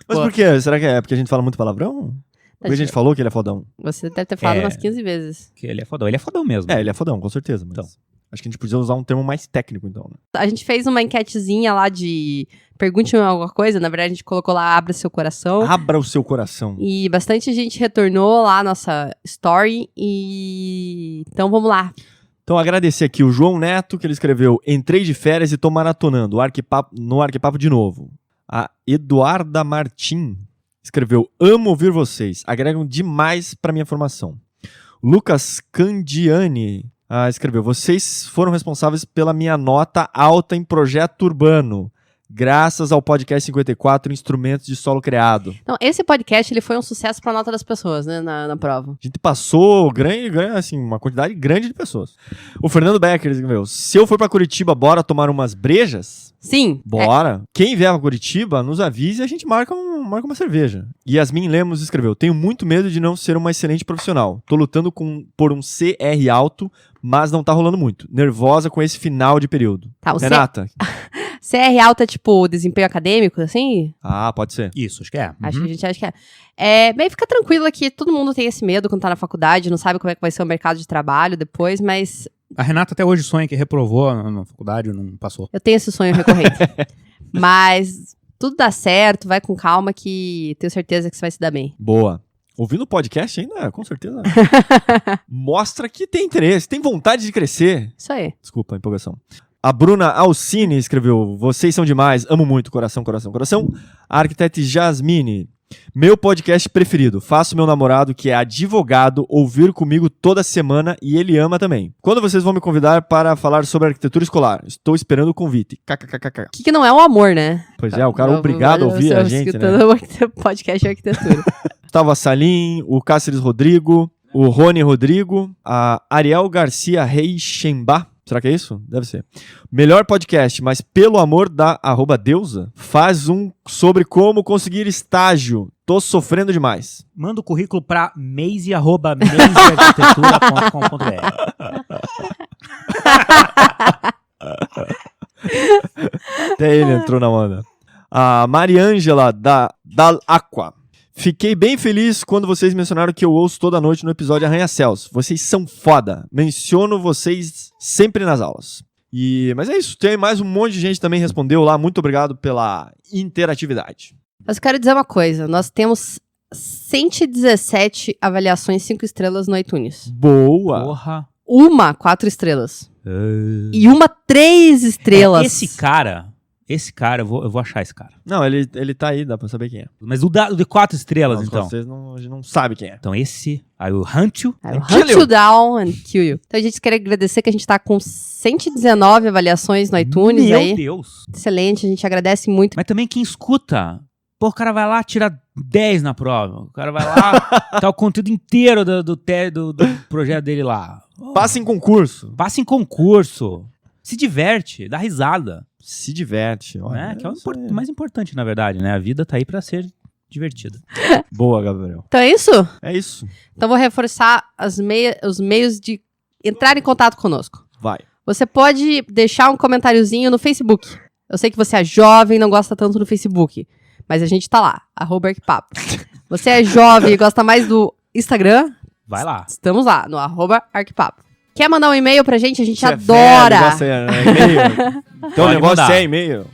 Mas por quê? Será que é porque a gente fala muito palavrão? Porque a gente falou que ele é fodão. Você deve ter falado umas 15 vezes. Que ele é fodão. Ele é fodão mesmo. Ele é fodão, com certeza. Mas Então. acho que a gente podia usar um termo mais técnico, então, né? A gente fez uma enquetezinha lá de pergunte-me alguma coisa. Na verdade, a gente colocou lá Abra Seu Coração. Abra o seu coração. E bastante gente retornou lá a nossa story. Então, vamos lá. Então, agradecer aqui o João Neto, que ele escreveu: entrei de férias e tô maratonando no Arquipapo de novo. A Eduarda Martim escreveu: amo ouvir vocês, agregam demais pra minha formação. Lucas Candiani escreveu: vocês foram responsáveis pela minha nota alta em projeto urbano, graças ao podcast 54, Instrumentos de Solo Criado. Então, esse podcast ele foi um sucesso pra nota das pessoas, né, na prova. A gente passou assim, uma quantidade grande de pessoas. O Fernando Becker escreveu: se eu for pra Curitiba, bora tomar umas brejas? Sim. Bora. Quem vier pra Curitiba, nos avise e a gente marca uma cerveja. Yasmin Lemos escreveu: tenho muito medo de não ser uma excelente profissional. Tô lutando por um CR alto, mas não tá rolando muito. Nervosa com esse final de período. Tá, Renata? CR alto é tipo desempenho acadêmico, assim? Pode ser. Isso, acho que é. Acho que a gente acha que é. Bem, fica tranquila que todo mundo tem esse medo quando tá na faculdade, não sabe como é que vai ser o mercado de trabalho depois, mas A Renata até hoje sonha que reprovou na faculdade, não passou. eu tenho esse sonho recorrente. Mas tudo dá certo, vai com calma que tenho certeza que você vai se dar bem. Boa. Ouvindo o podcast ainda, com certeza. Mostra que tem interesse, tem vontade de crescer. Isso aí. Desculpa a empolgação. A Bruna Alcine escreveu: vocês são demais, amo muito, coração, coração, coração. A arquiteta Jasmine: meu podcast preferido, faço meu namorado, que é advogado, ouvir comigo toda semana e ele ama também. Quando vocês vão me convidar para falar sobre arquitetura escolar? Estou esperando o convite. KKKK. O que não é um amor, né? Pois é, o cara é obrigado a ouvir a gente, né? Escutando o podcast de arquitetura. Gustavo Salim, o Cáceres Rodrigo, o Rony Rodrigo, a Ariel Garcia Reixemba. Será que é isso? Deve ser. Melhor podcast, mas pelo amor da @deusa, faz um sobre como conseguir estágio. Tô sofrendo demais. Manda o currículo pra maze@mazearquitetura.com.br. Até ele entrou na onda. A Mariângela da Aqua. Fiquei bem feliz quando vocês mencionaram que eu ouço toda noite no episódio Arranha-Céus. Vocês são foda. Menciono vocês sempre nas aulas. Mas é isso. Tem mais um monte de gente também respondeu lá. Muito obrigado pela interatividade. Mas eu quero dizer uma coisa. Nós temos 117 avaliações 5 estrelas no iTunes. Boa. Porra. Uma 4 estrelas. E uma 3 estrelas. Esse cara, eu vou achar esse cara. Não, ele tá aí, dá pra saber quem é. Mas o de 4 estrelas, Não, então. Vocês a gente não sabe quem é. Então esse, aí o Hunt You. I will hunt you down and kill you. Então a gente quer agradecer que a gente tá com 119 avaliações no iTunes Meu aí. Deus. Excelente, a gente agradece muito. Mas também quem escuta Pô, o cara vai lá, tira 10 na prova. O cara vai lá, tá o conteúdo inteiro do projeto dele lá. Passa em concurso. Passa em concurso. Se diverte, dá risada. Se diverte. Olha, Né? Que é o mais importante, na verdade, né? A vida tá aí pra ser divertida. Boa, Gabriel. Então é isso? É isso. Então vou reforçar os meios de entrar em contato conosco. Vai. Você pode deixar um comentáriozinho no Facebook. Eu sei que você é jovem e não gosta tanto do Facebook, mas a gente tá lá, @arquipapo. Você é jovem e gosta mais do Instagram? Vai lá. Estamos lá, no @arquipapo. Quer mandar um e-mail pra gente? A gente Você é adora. velho, gosta de e-mail. Então o Pode negócio mandar. é e-mail.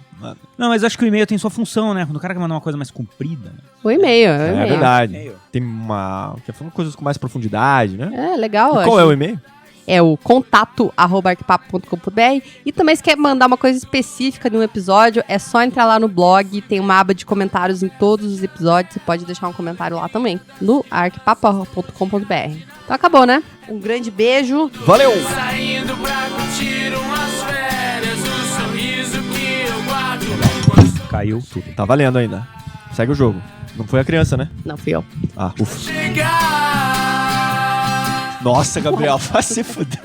Não, mas eu acho que o e-mail tem sua função, né? Quando o cara quer mandar uma coisa mais comprida. Né? O e-mail, é o É e-mail. verdade. E-mail. Tem uma... Quer falar coisas com mais profundidade, né? É, legal. E qual é o e-mail? É o contato@arquipapo.com.br. E também se quer mandar uma coisa específica de um episódio, é só entrar lá no blog, tem uma aba de comentários em todos os episódios, você pode deixar um comentário lá também, no arquipapo.com.br. Então acabou, né? Um grande beijo. Valeu! Saindo pra curtir umas férias, o sorriso que eu guardo. Caiu tudo. Tá valendo ainda. Segue o jogo. Não foi a criança, né? Não fui eu. Ah, ufa. Chegar. Nossa, Gabriel, vai se fuder.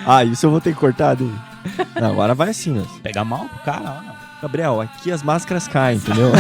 Ah, isso eu vou ter que cortar dele. Não, agora vai assim, né? Pega mal pro cara, ó. Gabriel, aqui as máscaras caem, entendeu?